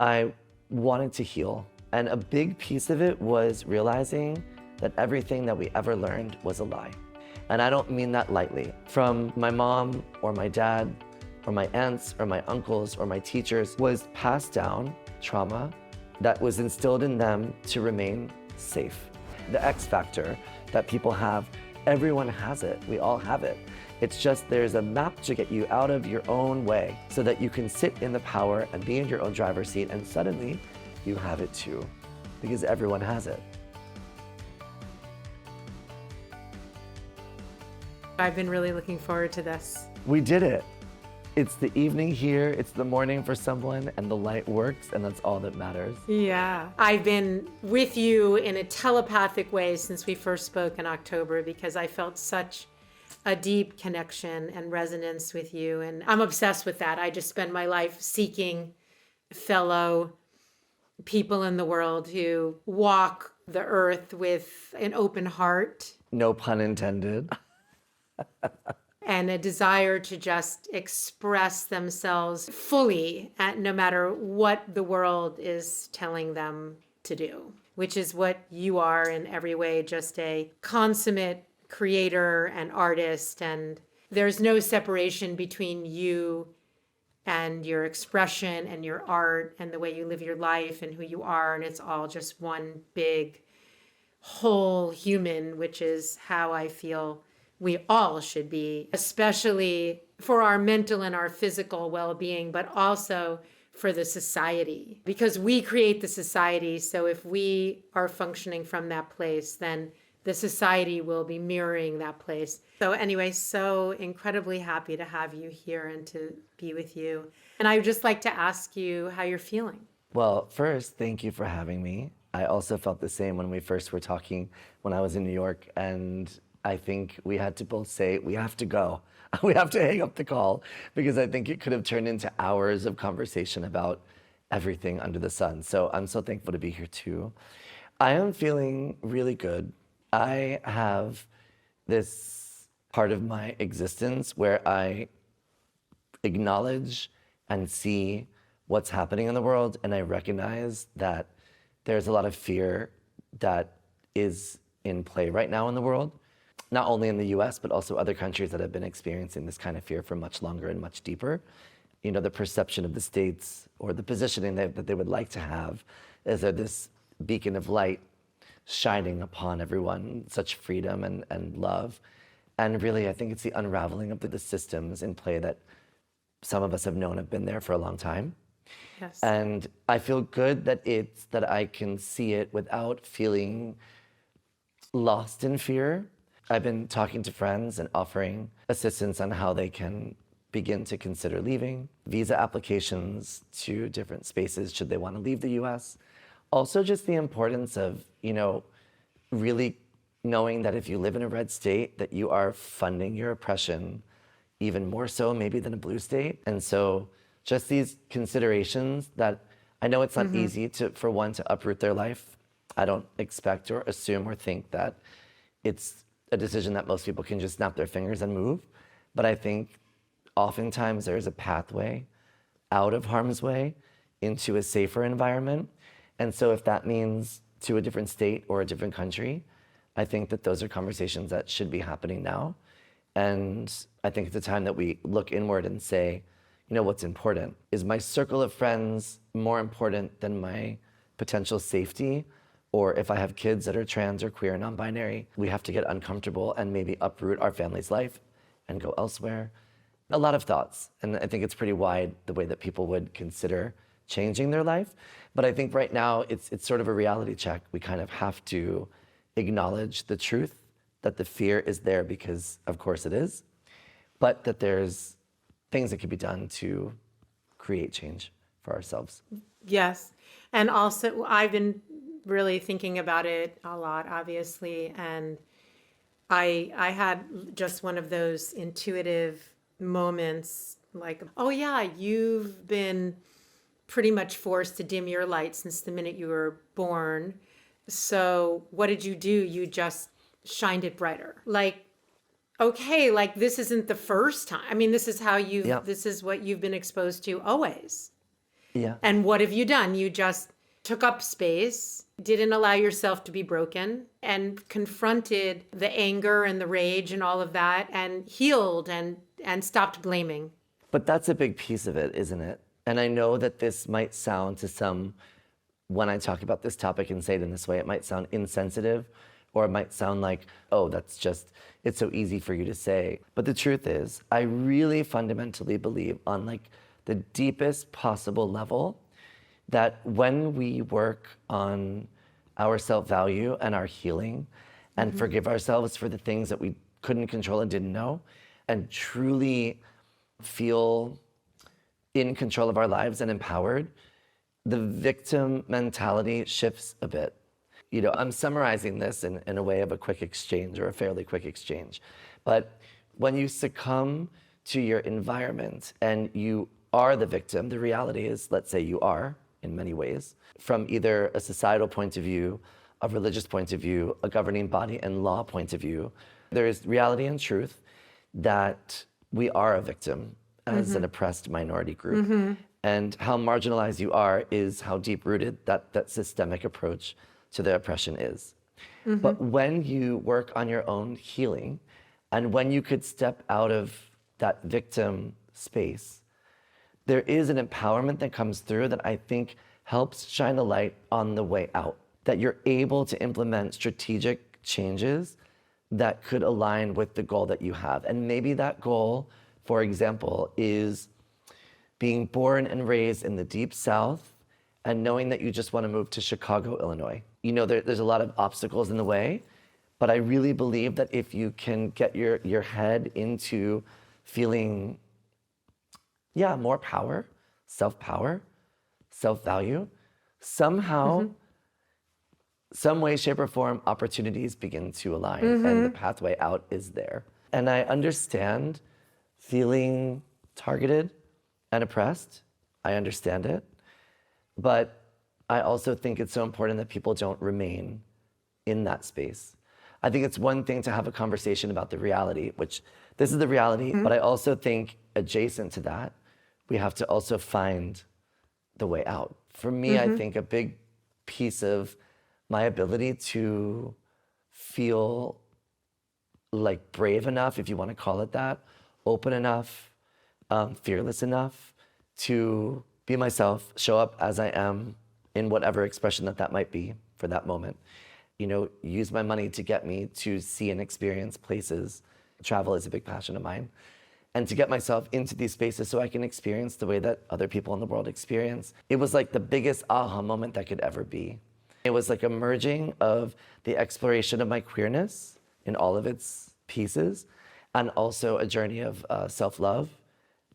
I wanted to heal. And a big piece of it was realizing that everything that we ever learned was a lie. And I don't mean that lightly. From my mom or my dad or my aunts or my uncles or my teachers was passed down trauma that was instilled in them to remain safe. The X factor that people have, everyone has it. We all have it. It's just there's a map to get you out of your own way so that you can sit in the power and be in your own driver's seat, and suddenly you have it too, because everyone has it. I've been really looking forward to this. We did it. It's the evening here, it's the morning for someone, and the light works, and that's all that matters. Yeah. I've been with you in a telepathic way since we first spoke in October because I felt such a deep connection and resonance with you. And I'm obsessed with that. I just spend my life seeking fellow people in the world who walk the earth with an open heart. No pun intended. And a desire to just express themselves fully, no matter what the world is telling them to do, which is what you are in every way, just a consummate creator and artist. And there's no separation between you and your expression and your art and the way you live your life and who you are. And it's all just one big whole human, which is how I feel we all should be, especially for our mental and our physical well-being, but also for the society, because we create the society. So if we are functioning from that place, then the society will be mirroring that place. So anyway, so incredibly happy to have you here and to be with you. And I would just like to ask you how you're feeling. Well, first, thank you for having me. I also felt the same when we first were talking when I was in New York, and I think we had to both say, we have to go. We have to hang up the call, because I think it could have turned into hours of conversation about everything under the sun. So I'm so thankful to be here too. I am feeling really good. I have this part of my existence where I acknowledge and see what's happening in the world, and I recognize that there's a lot of fear that is in play right now in the world. Not only in the US, but also other countries that have been experiencing this kind of fear for much longer and much deeper. You know, the perception of the states or the positioning that they would like to have is that this beacon of light shining upon everyone, such freedom and love. And really, I think it's the unraveling of the systems in play that some of us have known have been there for a long time. Yes. And I feel good that I can see it without feeling lost in fear. I've been talking to friends and offering assistance on how they can begin to consider leaving, visa applications to different spaces should they want to leave the US. Also just the importance of, really knowing that if you live in a red state, that you are funding your oppression even more so maybe than a blue state. And so just these considerations that I know it's not easy for one to uproot their life. I don't expect or assume or think that it's a decision that most people can just snap their fingers and move. But I think oftentimes there's a pathway out of harm's way into a safer environment. And so if that means to a different state or a different country, I think that those are conversations that should be happening now. And I think it's a time that we look inward and say, what's important? Is my circle of friends more important than my potential safety? Or if I have kids that are trans or queer or non-binary, we have to get uncomfortable and maybe uproot our family's life and go elsewhere. A lot of thoughts. And I think it's pretty wide the way that people would consider changing their life. But I think right now it's sort of a reality check. We kind of have to acknowledge the truth that the fear is there because of course it is, but that there's things that could be done to create change for ourselves. Yes. And also I've been really thinking about it a lot, obviously. And I had just one of those intuitive moments like, oh yeah, you've been pretty much forced to dim your light since the minute you were born. So what did you do? You just shined it brighter. Like, okay, like this isn't the first time. I mean, this is how this is what you've been exposed to always. Yeah. And what have you done? You just took up space, didn't allow yourself to be broken, and confronted the anger and the rage and all of that, and healed and stopped blaming. But that's a big piece of it, isn't it? And I know that this might sound to some, when I talk about this topic and say it in this way, it might sound insensitive, or it might sound like, oh, that's just, it's so easy for you to say. But the truth is, I really fundamentally believe on like the deepest possible level that when we work on our self-value and our healing and forgive ourselves for the things that we couldn't control and didn't know, and truly feel in control of our lives and empowered, the victim mentality shifts a bit. You know, I'm summarizing this in a way of a quick exchange or a fairly quick exchange. But when you succumb to your environment and you are the victim, the reality is, let's say you are in many ways, from either a societal point of view, a religious point of view, a governing body and law point of view, there is reality and truth that we are a victim as an oppressed minority group. And how marginalized you are is how deep-rooted that systemic approach to the oppression is. But when you work on your own healing, and when you could step out of that victim space, there is an empowerment that comes through that I think helps shine a light on the way out, that you're able to implement strategic changes that could align with the goal that you have. And maybe that goal, for example, is being born and raised in the Deep South and knowing that you just want to move to Chicago, Illinois. You know, there's a lot of obstacles in the way, but I really believe that if you can get your head into feeling, more power, self-value, somehow, some way, shape, or form, opportunities begin to align and the pathway out is there. And I understand feeling targeted and oppressed. I understand it. But I also think it's so important that people don't remain in that space. I think it's one thing to have a conversation about the reality, which this is the reality, but I also think adjacent to that, we have to also find the way out. For me, I think a big piece of my ability to feel like brave enough, if you want to call it that, open enough, fearless enough to be myself, show up as I am in whatever expression that might be for that moment. You know, use my money to get me to see and experience places. Travel is a big passion of mine. And to get myself into these spaces so I can experience the way that other people in the world experience. It was like the biggest aha moment that could ever be. It was like a merging of the exploration of my queerness in all of its pieces, and also a journey of self-love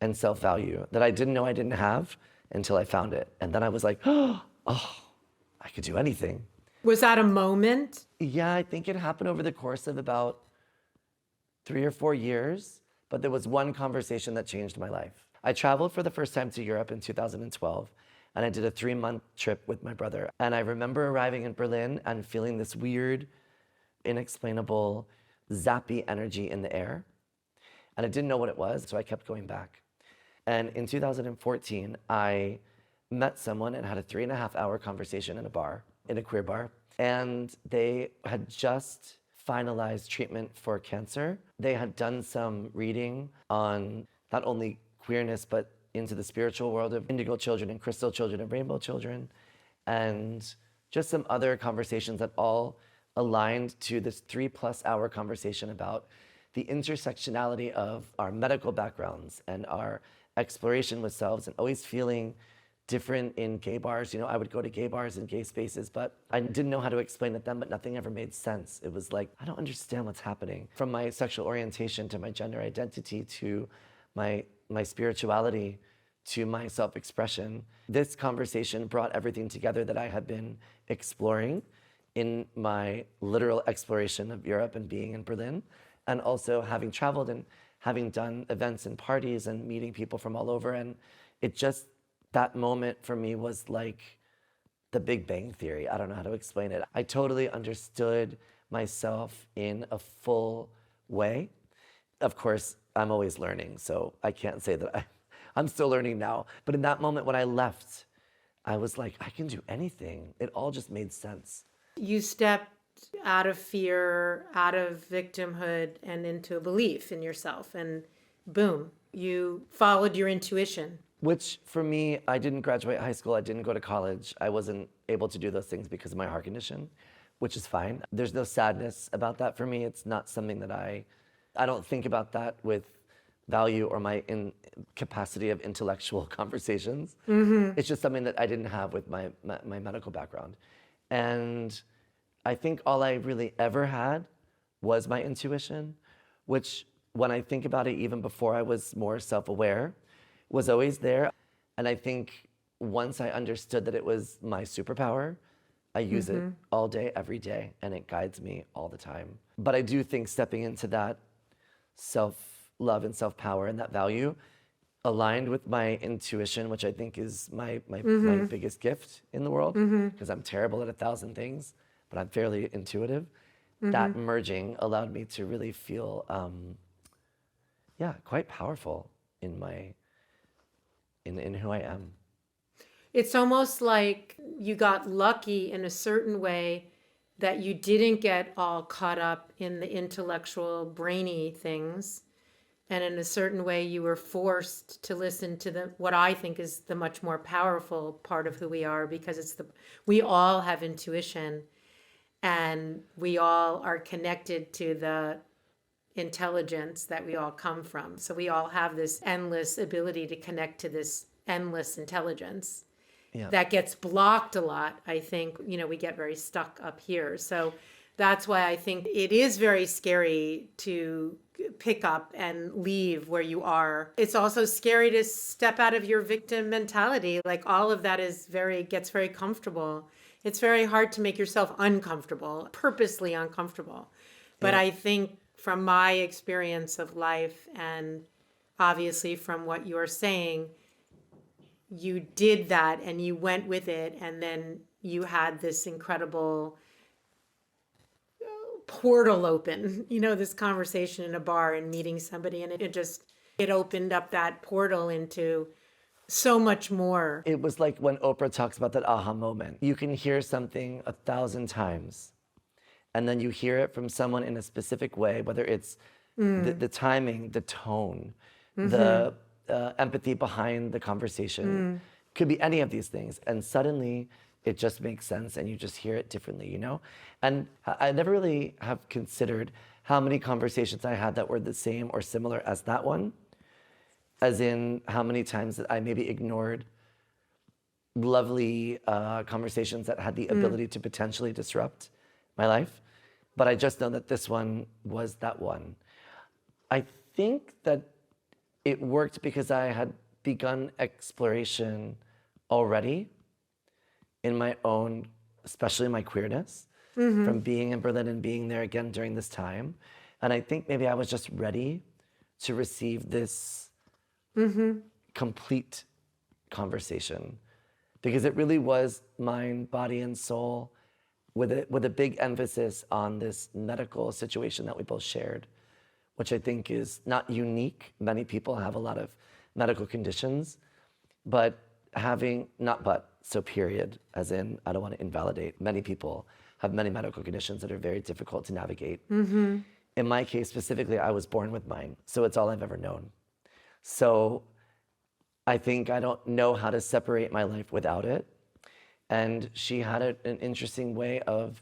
and self-value that I didn't know I didn't have until I found it. And then I was like, oh, I could do anything. Was that a moment? Yeah, I think it happened over the course of about 3 or 4 years, but there was one conversation that changed my life. I traveled for the first time to Europe in 2012, and I did a 3-month trip with my brother. And I remember arriving in Berlin and feeling this weird, inexplainable, zappy energy in the air. And I didn't know what it was, so I kept going back. And in 2014, I met someone and had a 3.5-hour conversation in a bar, in a queer bar. And they had just finalized treatment for cancer. They had done some reading on not only queerness, but into the spiritual world of indigo children and crystal children and rainbow children, and just some other conversations that all aligned to this 3+ hour conversation about the intersectionality of our medical backgrounds and our exploration with selves, and always feeling different in gay bars. You know, I would go to gay bars and gay spaces, but I didn't know how to explain it then, but nothing ever made sense. It was like, I don't understand what's happening. From my sexual orientation to my gender identity to my spirituality to my self-expression. This conversation brought everything together that I had been exploring in my literal exploration of Europe and being in Berlin, and also having traveled and having done events and parties and meeting people from all over. And it just, that moment for me was like the Big Bang Theory. I don't know how to explain it. I totally understood myself in a full way. Of course, I'm always learning, so I can't say that I'm still learning now. But in that moment when I left I was like, I can do anything. It all just made sense. You stepped out of fear, out of victimhood, and into a belief in yourself. And boom, you followed your intuition. Which for me, I didn't graduate high school. I didn't go to college. I wasn't able to do those things because of my heart condition, which is fine. There's no sadness about that for me. It's not something that I don't think about that with value or my capacity of intellectual conversations. It's just something that I didn't have with my medical background. And I think all I really ever had was my intuition, which when I think about it, even before I was more self-aware, was always there. And I think once I understood that it was my superpower, I use it all day, every day, and it guides me all the time. But I do think stepping into that self-love and self-power and that value aligned with my intuition, which I think is my biggest gift in the world, because I'm terrible at 1,000 things, but I'm fairly intuitive. That merging allowed me to really feel, quite powerful in who I am. It's almost like you got lucky in a certain way that you didn't get all caught up in the intellectual, brainy things. And in a certain way, you were forced to listen to what I think is the much more powerful part of who we are, because we all have intuition, and we all are connected to the intelligence that we all come from. So we all have this endless ability to connect to this endless intelligence. Yeah. That gets blocked a lot. I think, we get very stuck up here. So that's why I think it is very scary to pick up and leave where you are. It's also scary to step out of your victim mentality. Like, all of that gets very comfortable. It's very hard to make yourself uncomfortable, purposely uncomfortable. But I think from my experience of life, and obviously from what you're saying, you did that and you went with it, and then you had this incredible portal open, this conversation in a bar and meeting somebody, and it opened up that portal into so much more. It was like when Oprah talks about that aha moment. You can hear something 1,000 times, and then you hear it from someone in a specific way, whether it's the timing, the tone, the empathy behind the conversation. Could be any of these things. And suddenly it just makes sense, and you just hear it differently, And I never really have considered how many conversations I had that were the same or similar as that one, as in how many times that I maybe ignored lovely conversations that had the ability to potentially disrupt my life. But I just know that this one was that one. I think that it worked because I had begun exploration already in my own, especially my queerness, from being in Berlin and being there again during this time. And I think maybe I was just ready to receive this complete conversation, because it really was mind, body, and soul, with a big emphasis on this medical situation that we both shared, which I think is not unique. Many people have a lot of medical conditions, but period, as in, I don't want to invalidate. Many people have many medical conditions that are very difficult to navigate. In my case specifically, I was born with mine, so it's all I've ever known. So I think I don't know how to separate my life without it. And she had an interesting way of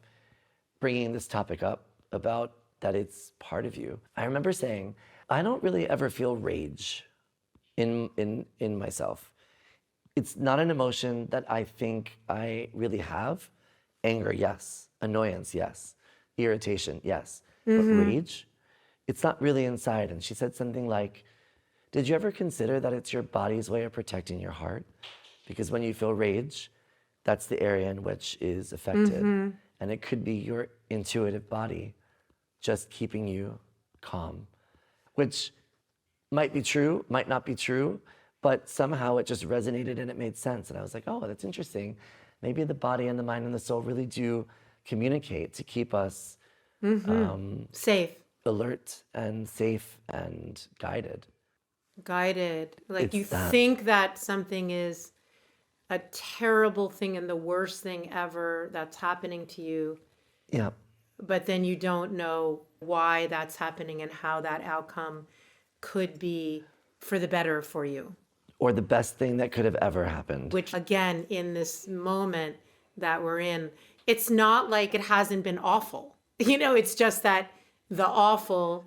bringing this topic up about that it's part of you. I remember saying, I don't really ever feel rage in myself. It's not an emotion that I think I really have. Anger, yes. Annoyance, yes. Irritation, yes. But rage, it's not really inside. And she said something like, did you ever consider that it's your body's way of protecting your heart? Because when you feel rage, that's the area in which is affected. And it could be your intuitive body just keeping you calm, which might be true, might not be true, but somehow it just resonated and it made sense. And I was like, oh, that's interesting. Maybe the body and the mind and the soul really do communicate to keep us safe, alert and safe and guided. Like, It's you that. think that something is a terrible thing and the worst thing ever that's happening to you, Yeah. but then you don't know why that's happening and how that outcome could be for the better for you. Or the best thing that could have ever happened. Which, again, in this moment that we're in, it's not like it hasn't been awful. It's just that the awful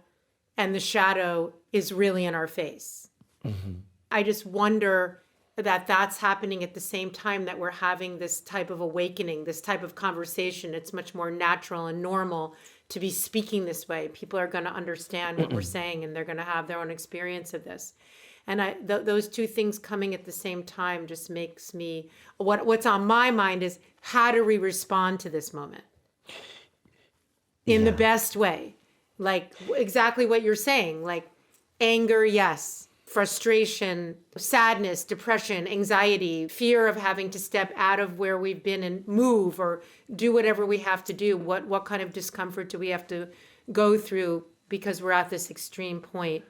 and the shadow is really in our face. Mm-hmm. I just wonder that that's happening at the same time that we're having this type of awakening, this type of conversation. It's much more natural and normal to be speaking this way. People are going to understand what we're saying, and they're going to have their own experience of this. And those two things coming at the same time just makes me, what's on my mind is, how do we respond to this moment in the best way? Like exactly what you're saying, like anger, yes. Frustration, sadness, depression, anxiety, fear of having to step out of where we've been and move or do whatever we have to do. What kind of discomfort do we have to go through because we're at this extreme point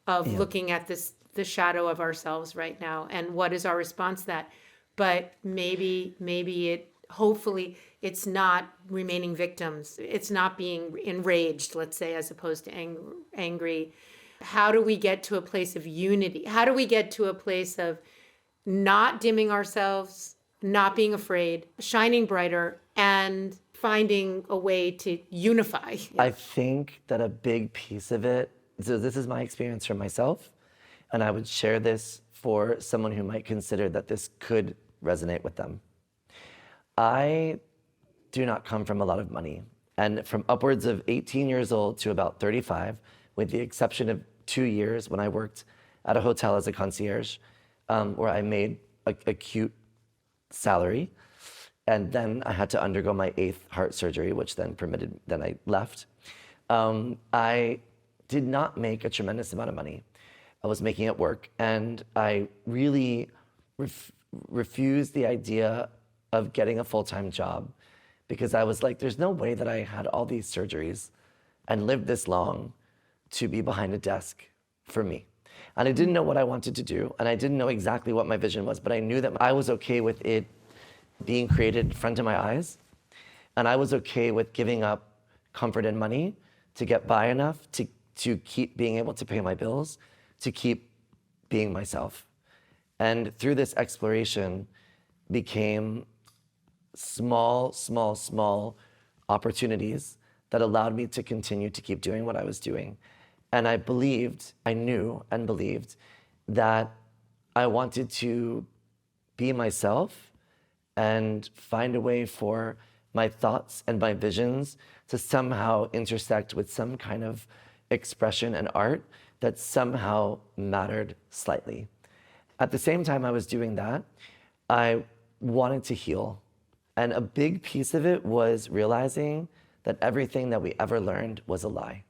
of looking at the shadow of ourselves right now, and what is our response to that? But maybe hopefully it's not remaining victims. It's not being enraged, let's say, as opposed to angry. How do we get to a place of unity? How do we get to a place of not dimming ourselves, not being afraid, shining brighter, and finding a way to unify? I think that a big piece of it, so this is my experience from myself, and I would share this for someone who might consider that this could resonate with them. I do not come from a lot of money. And from upwards of 18 years old to about 35, with the exception of 2 years when I worked at a hotel as a concierge, where I made a cute salary. And then I had to undergo my 8th heart surgery, which then I left. I did not make a tremendous amount of money. I was making it work. And I really refused the idea of getting a full-time job, because I was like, there's no way that I had all these surgeries and lived this long to be behind a desk for me. And I didn't know what I wanted to do, and I didn't know exactly what my vision was, but I knew that I was okay with it being created in front of my eyes, and I was okay with giving up comfort and money to get by enough to keep being able to pay my bills, to keep being myself. And through this exploration became small opportunities that allowed me to continue to keep doing what I was doing. And I knew and believed that I wanted to be myself and find a way for my thoughts and my visions to somehow intersect with some kind of expression and art that somehow mattered slightly. At the same time I was doing that, I wanted to heal. And a big piece of it was realizing that everything that we ever learned was a lie.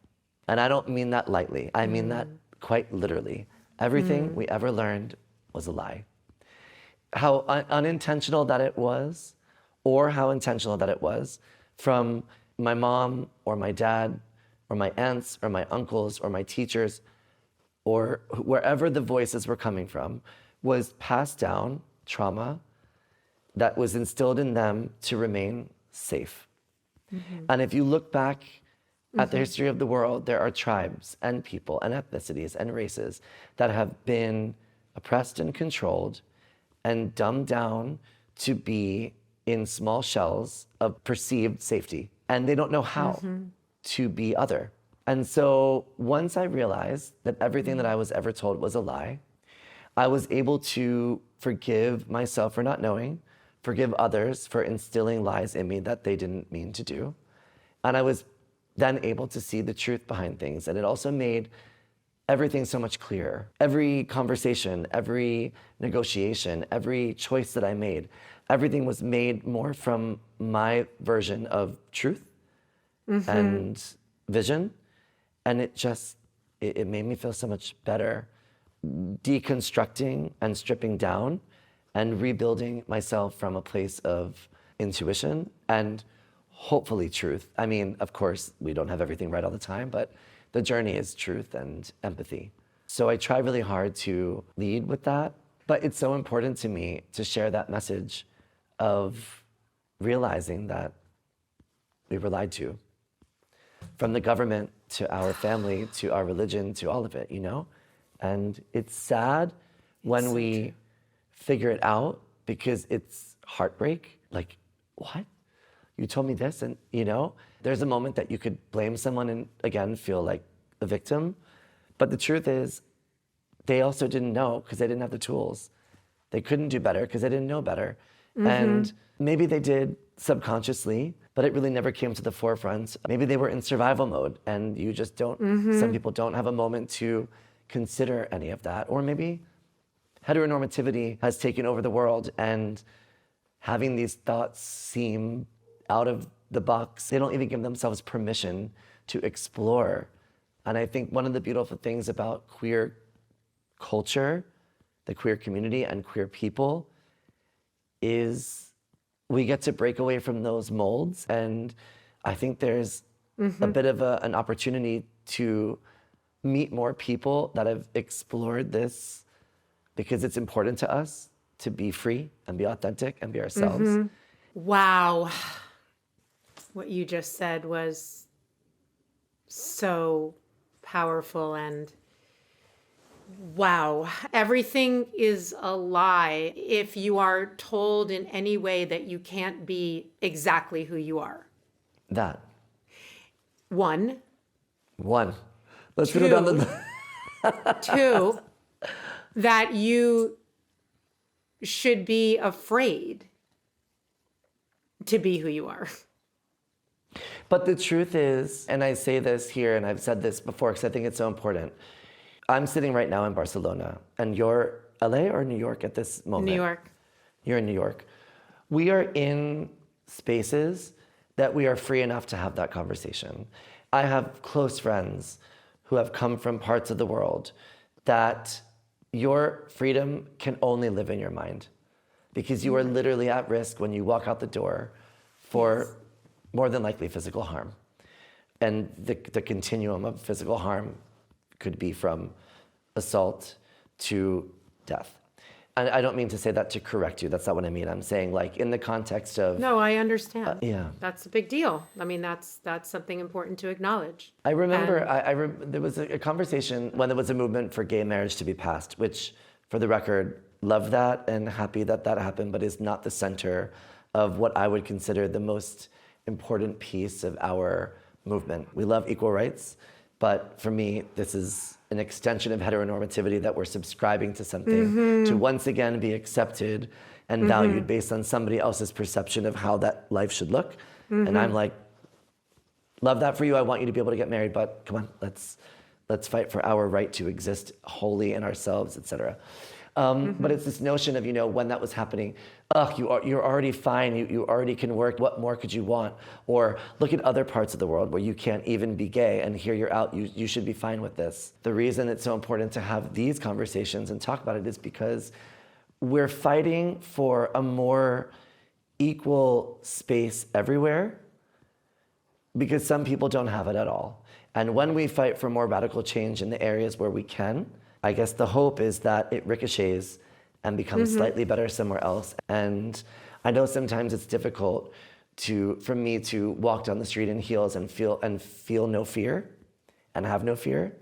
And I don't mean that lightly. I mean that quite literally. Everything we ever learned was a lie. How unintentional that it was, or how intentional that it was, from my mom or my dad or my aunts or my uncles or my teachers, or wherever the voices were coming from, was passed down trauma that was instilled in them to remain safe. And if you look back at the history of the world, there are tribes and people and ethnicities and races that have been oppressed and controlled and dumbed down to be in small shells of perceived safety. And they don't know how to be other. And so once I realized that everything that I was ever told was a lie, I was able to forgive myself for not knowing, forgive others for instilling lies in me that they didn't mean to do. And I was then able to see the truth behind things. And it also made everything so much clearer. Every conversation, every negotiation, every choice that I made, everything was made more from my version of truth and vision. And it made me feel so much better deconstructing and stripping down and rebuilding myself from a place of intuition and hopefully truth. I mean, of course, we don't have everything right all the time, but the journey is truth and empathy. So I try really hard to lead with that. But it's so important to me to share that message of realizing that we were lied to. From the government to our family to our religion to all of it, you know? And it's sad when we figure it out because it's heartbreak. Like, what? You told me this? And, you know, there's a moment that you could blame someone and, again, feel like a victim. But the truth is, they also didn't know because they didn't have the tools. They couldn't do better because they didn't know better. And maybe they did subconsciously, but it really never came to the forefront. Maybe they were in survival mode and you just don't, some people don't have a moment to consider any of that. Or maybe heteronormativity has taken over the world and having these thoughts seem out of the box, they don't even give themselves permission to explore. And I think one of the beautiful things about queer culture, the queer community and queer people is we get to break away from those molds. And I think there's a bit of an opportunity to meet more people that have explored this because it's important to us to be free and be authentic and be ourselves. Wow. What you just said was so powerful and wow. Everything is a lie if you are told in any way that you can't be exactly who you are. That. One. Let's put it on the... Two, that you should be afraid to be who you are. But the truth is, and I say this here, and I've said this before because I think it's so important. I'm sitting right now in Barcelona, and you're LA or New York at this moment? New York. You're in New York. We are in spaces that we are free enough to have that conversation. I have close friends who have come from parts of the world that your freedom can only live in your mind because you are literally at risk when you walk out the door for more than likely physical harm. And the continuum of physical harm could be from assault to death. And I don't mean to say that to correct you. That's not what I mean. I'm saying like in the context of... No, I understand. Yeah. That's a big deal. I mean, that's something important to acknowledge. I remember there was a conversation when there was a movement for gay marriage to be passed, which for the record, love that and happy that that happened, but is not the center of what I would consider the most important piece of our movement. We love equal rights, but for me, this is an extension of heteronormativity that we're subscribing to something to once again be accepted and valued based on somebody else's perception of how that life should look. And I'm like, love that for you. I want you to be able to get married, but come on, let's fight for our right to exist wholly in ourselves, etc. But it's this notion of, you know, when that was happening, you're already fine, you already can work, what more could you want? Or look at other parts of the world where you can't even be gay and here you're out, you should be fine with this. The reason it's so important to have these conversations and talk about it is because we're fighting for a more equal space everywhere because some people don't have it at all. And when we fight for more radical change in the areas where we can, I guess the hope is that it ricochets and becomes slightly better somewhere else. And I know sometimes it's difficult for me to walk down the street in heels and feel no fear and have no fear.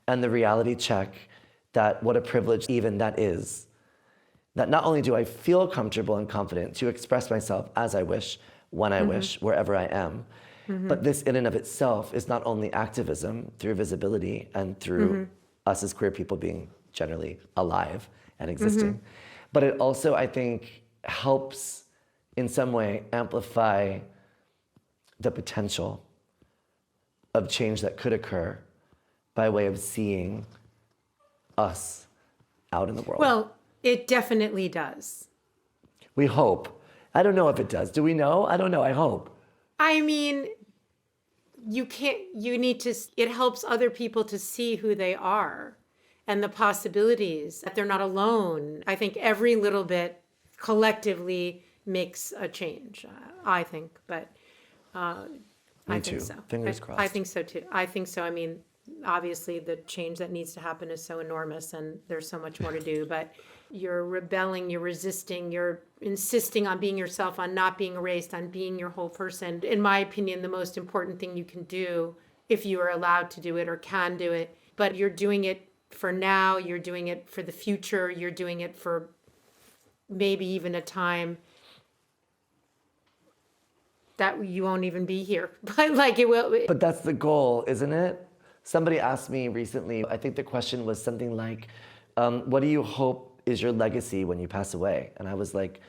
And the reality check that what a privilege even that is. That not only do I feel comfortable and confident to express myself as I wish, when I wish, wherever I am, but this in and of itself is not only activism through visibility and through us as queer people being generally alive and existing. But it also, I think, helps in some way amplify the potential of change that could occur by way of seeing us out in the world. Well, it definitely does. We hope. I don't know if it does. Do we know? I don't know. I hope. I mean, it helps other people to see who they are and the possibilities, that they're not alone. I think every little bit collectively makes a change, I think, but I think so. Fingers crossed. I think so too. I think so. I mean, obviously the change that needs to happen is so enormous and there's so much more to do, but you're rebelling, you're resisting, you're insisting on being yourself, on not being erased, on being your whole person. In my opinion, the most important thing you can do, if you are allowed to do it or can do it, but you're doing it for now, you're doing it for the future, you're doing it for maybe even a time that you won't even be here. But like it will. But that's the goal, isn't it? Somebody asked me recently, I think the question was something like, what do you hope is your legacy when you pass away? And I was like,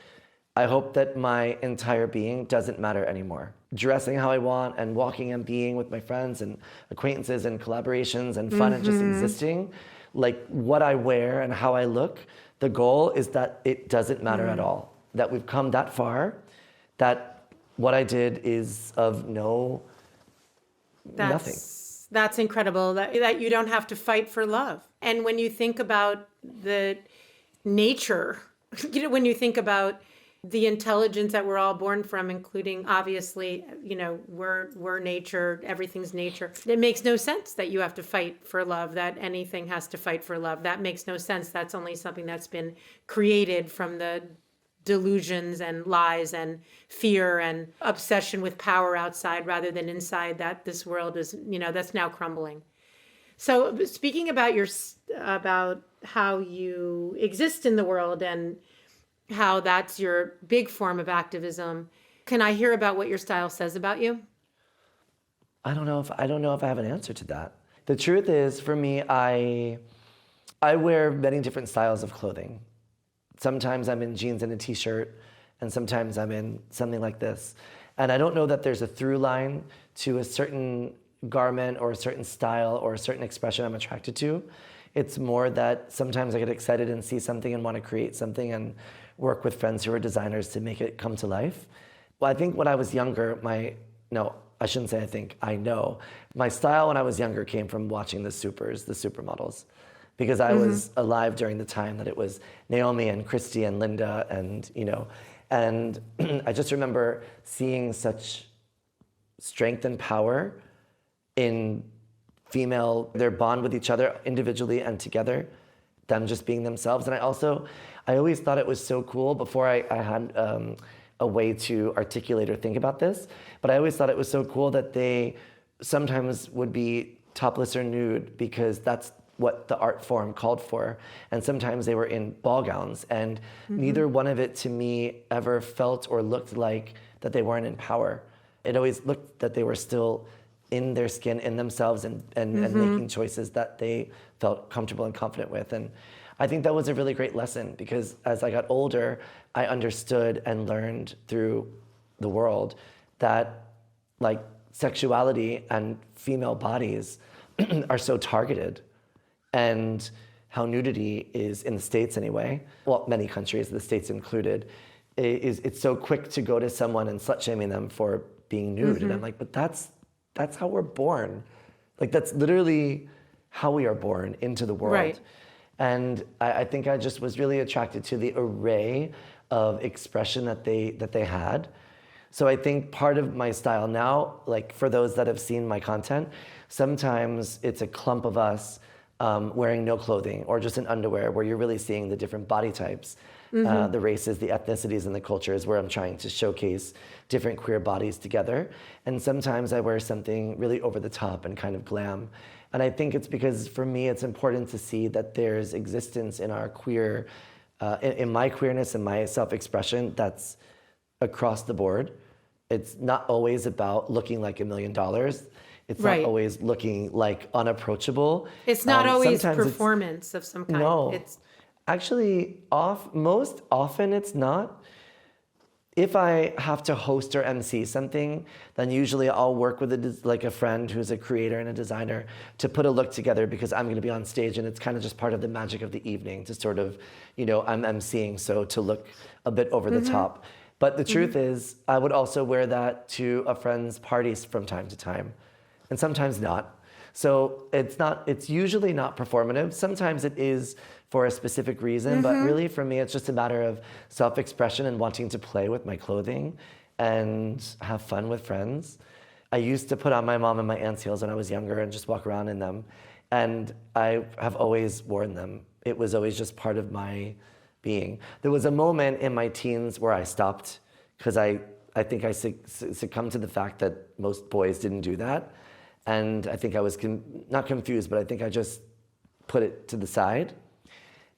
I hope that my entire being doesn't matter anymore. Dressing how I want and walking and being with my friends and acquaintances and collaborations and fun and just existing, like what I wear and how I look, the goal is that it doesn't matter at all. That we've come that far, that what I did is of nothing. That's incredible that you don't have to fight for love. And when you think about the nature, when you think about the intelligence that we're all born from, including obviously, we're nature, everything's nature. It makes no sense that you have to fight for love, that anything has to fight for love. That makes no sense. That's only something that's been created from the delusions and lies and fear and obsession with power outside rather than inside, that this world is, that's now crumbling. So speaking about how you exist in the world and how that's your big form of activism, can I hear about what your style says about you? I don't know if I have an answer to that. The truth is, for me, I wear many different styles of clothing. Sometimes I'm in jeans and a t-shirt, and sometimes I'm in something like this. And I don't know that there's a through line to a certain garment or a certain style or a certain expression I'm attracted to. It's more that sometimes I get excited and see something and want to create something and work with friends who are designers to make it come to life. Well, I think when I was younger, I shouldn't say I think, I know. My style when I was younger came from watching the supermodels. Because I was alive during the time that it was Naomi and Christy and Linda and I just remember seeing such strength and power in their bond with each other individually and together, them just being themselves. And I always thought it was so cool before I had a way to articulate or think about this, but I always thought it was so cool that they sometimes would be topless or nude because that's what the art form called for. And sometimes they were in ball gowns, and neither one of it to me ever felt or looked like that they weren't in power. It always looked that they were still in their skin, in themselves, and making choices that they felt comfortable and confident with. And I think that was a really great lesson, because as I got older, I understood and learned through the world that like sexuality and female bodies are so targeted. And how nudity is, in the States anyway, well, many countries, the States included, it's so quick to go to someone and slut-shaming them for being nude. And I'm like, but that's how we're born. Like, that's literally how we are born into the world. Right. And I think I just was really attracted to the array of expression that they had. So I think part of my style now, like for those that have seen my content, sometimes it's a clump of us wearing no clothing or just in underwear, where you're really seeing the different body types, the races, the ethnicities, and the cultures, where I'm trying to showcase different queer bodies together. And sometimes I wear something really over the top and kind of glam. And I think it's because for me, it's important to see that there's existence in our queer, in my queerness and my self-expression that's across the board. It's not always about looking like $1 million. It's not always looking like unapproachable. It's not always performance of some kind. No, it's actually most often it's not. If I have to host or MC something, then usually I'll work with a friend who's a creator and a designer to put a look together, because I'm going to be on stage, and it's kind of just part of the magic of the evening to sort of, I'm MCing, so to look a bit over the top. But the truth is, I would also wear that to a friend's parties from time to time. And sometimes not. So it's usually not performative. Sometimes it is for a specific reason, but really for me, it's just a matter of self-expression and wanting to play with my clothing and have fun with friends. I used to put on my mom and my aunt's heels when I was younger and just walk around in them. And I have always worn them. It was always just part of my being. There was a moment in my teens where I stopped because I think I succumbed to the fact that most boys didn't do that. And I think I was not confused, but I think I just put it to the side.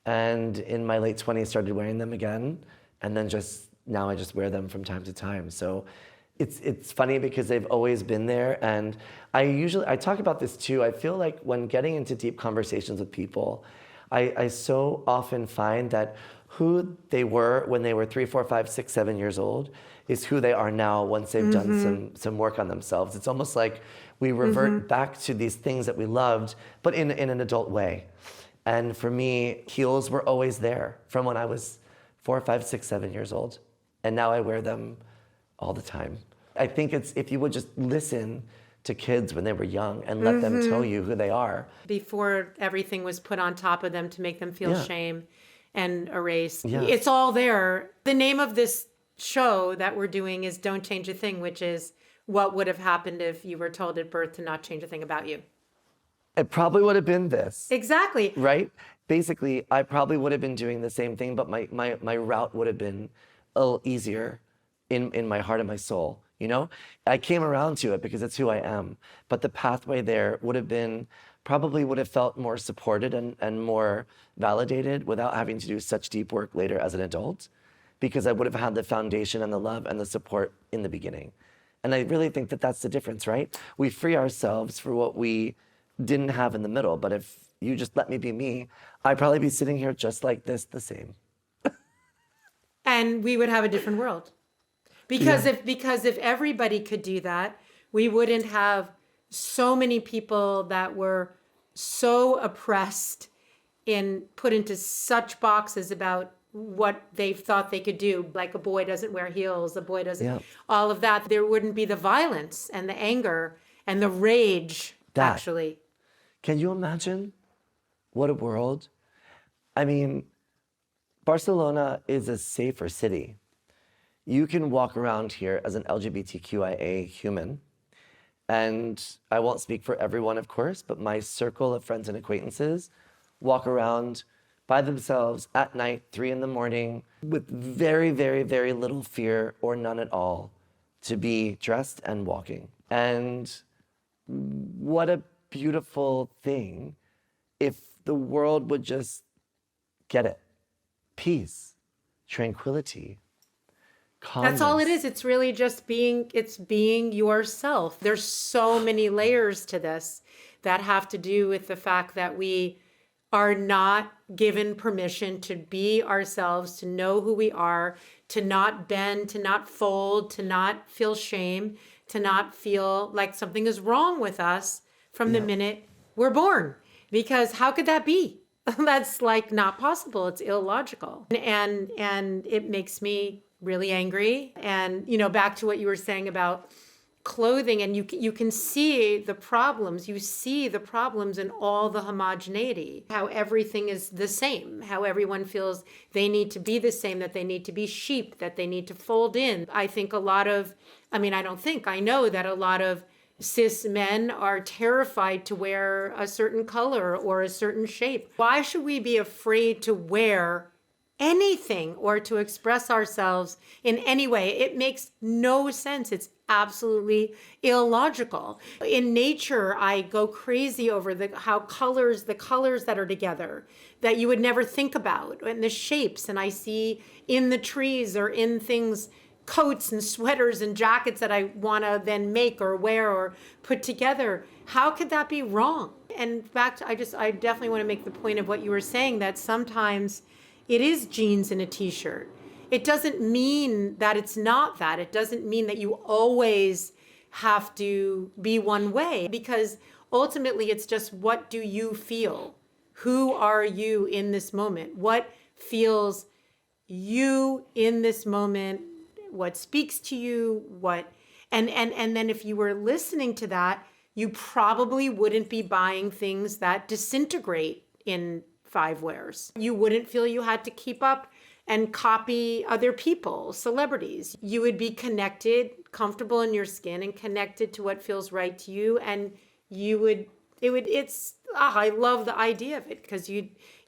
And in my late 20s, started wearing them again. And then now I just wear them from time to time. So it's funny because they've always been there. And I talk about this too. I feel like when getting into deep conversations with people, I so often find that who they were when they were 3, 4, 5, 6, 7 years old is who they are now once they've done some work on themselves. It's almost like we revert back to these things that we loved, but in an adult way. And for me, heels were always there from when I was 4, 5, 6, 7 years old. And now I wear them all the time. I think it's if you would just listen to kids when they were young and let them tell you who they are. Before everything was put on top of them to make them feel shame and erase. Yeah. It's all there. The name of this show that we're doing is Don't Change a Thing, which is what would have happened if you were told at birth to not change a thing about you. It probably would have been this. Exactly. Right? Basically, I probably would have been doing the same thing, but my route would have been a little easier in my heart and my soul. You know, I came around to it because it's who I am. But the pathway there would have felt more supported and more validated without having to do such deep work later as an adult, because I would have had the foundation and the love and the support in the beginning. And I really think that that's the difference, right? We free ourselves for what we didn't have in the middle. But if you just let me be me, I'd probably be sitting here just like this, the same. And we would have a different world. Because if everybody could do that, we wouldn't have so many people that were so oppressed and put into such boxes about what they thought they could do. Like a boy doesn't wear heels, a boy doesn't, all of that. There wouldn't be the violence and the anger and the rage, actually. Can you imagine what a world? I mean, Barcelona is a safer city. You can walk around here as an LGBTQIA human, and I won't speak for everyone, of course, but my circle of friends and acquaintances walk around by themselves at night, 3 a.m, with very, very, very little fear or none at all to be dressed and walking. And what a beautiful thing if the world would just get it. Peace, tranquility, calmness. That's all it is. It's really just being yourself. There's so many layers to this that have to do with the fact that we are not given permission to be ourselves, to know who we are, to not bend, to not fold, to not feel shame, to not feel like something is wrong with us from the minute we're born. Because how could that be? That's like not possible. It's illogical. And it makes me really angry. And, back to what you were saying about clothing, and you can see the problems. You see the problems in all the homogeneity, how everything is the same, how everyone feels they need to be the same, that they need to be sheep, that they need to fold in. I know that a lot of cis men are terrified to wear a certain color or a certain shape. Why should we be afraid to wear anything or to express ourselves in any way? It makes no sense. It's absolutely illogical. In nature, I go crazy over the colors that are together that you would never think about, and the shapes. And I see in the trees or in things, coats and sweaters and jackets that I want to then make or wear or put together. How could that be wrong? And in fact, I definitely want to make the point of what you were saying, that sometimes it is jeans and a t-shirt. It doesn't mean that it's not that. It doesn't mean that you always have to be one way, because ultimately it's just, what do you feel? Who are you in this moment? What feels you in this moment? What speaks to you? And then if you were listening to that, you probably wouldn't be buying things that disintegrate in 5 wears. You wouldn't feel you had to keep up and copy other people, celebrities. You would be connected, comfortable in your skin, and connected to what feels right to you. And I love the idea of it, because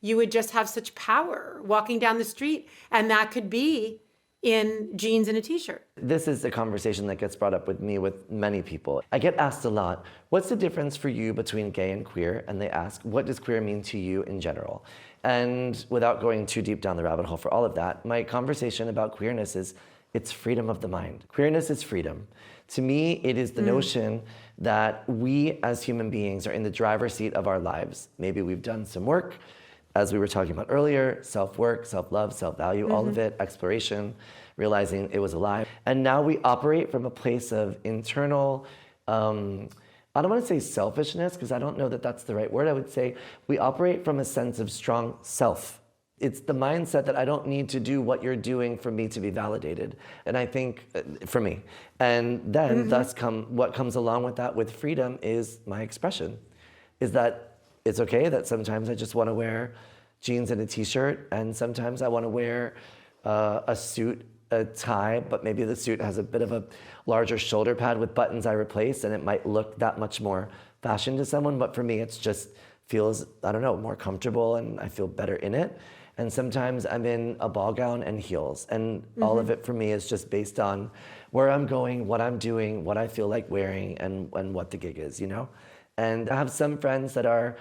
you would just have such power walking down the street, and that could be in jeans and a t-shirt. This is a conversation that gets brought up with me with many people. I get asked a lot, what's the difference for you between gay and queer? And they ask, what does queer mean to you in general? And without going too deep down the rabbit hole for all of that, my conversation about queerness is it's freedom of the mind. Queerness is freedom. To me, it is the notion that we as human beings are in the driver's seat of our lives. Maybe we've done some work, as we were talking about earlier, self-work, self-love, self-value, all of it, exploration, realizing it was alive. And now we operate from a place of internal, I don't want to say selfishness, because I don't know that that's the right word. I would say we operate from a sense of strong self. It's the mindset that I don't need to do what you're doing for me to be validated. And I think, for me. And then thus what comes along with that, with freedom, is my expression. Is that it's okay that sometimes I just want to wear jeans and a t-shirt, and sometimes I want to wear a suit, a tie, but maybe the suit has a bit of a larger shoulder pad with buttons I replace, and it might look that much more fashion to someone, but for me it's just feels, I don't know, more comfortable, and I feel better in it. And sometimes I'm in a ball gown and heels, and all of it for me is just based on where I'm going, what I'm doing, what I feel like wearing, and what the gig is, you know? And I have some friends that are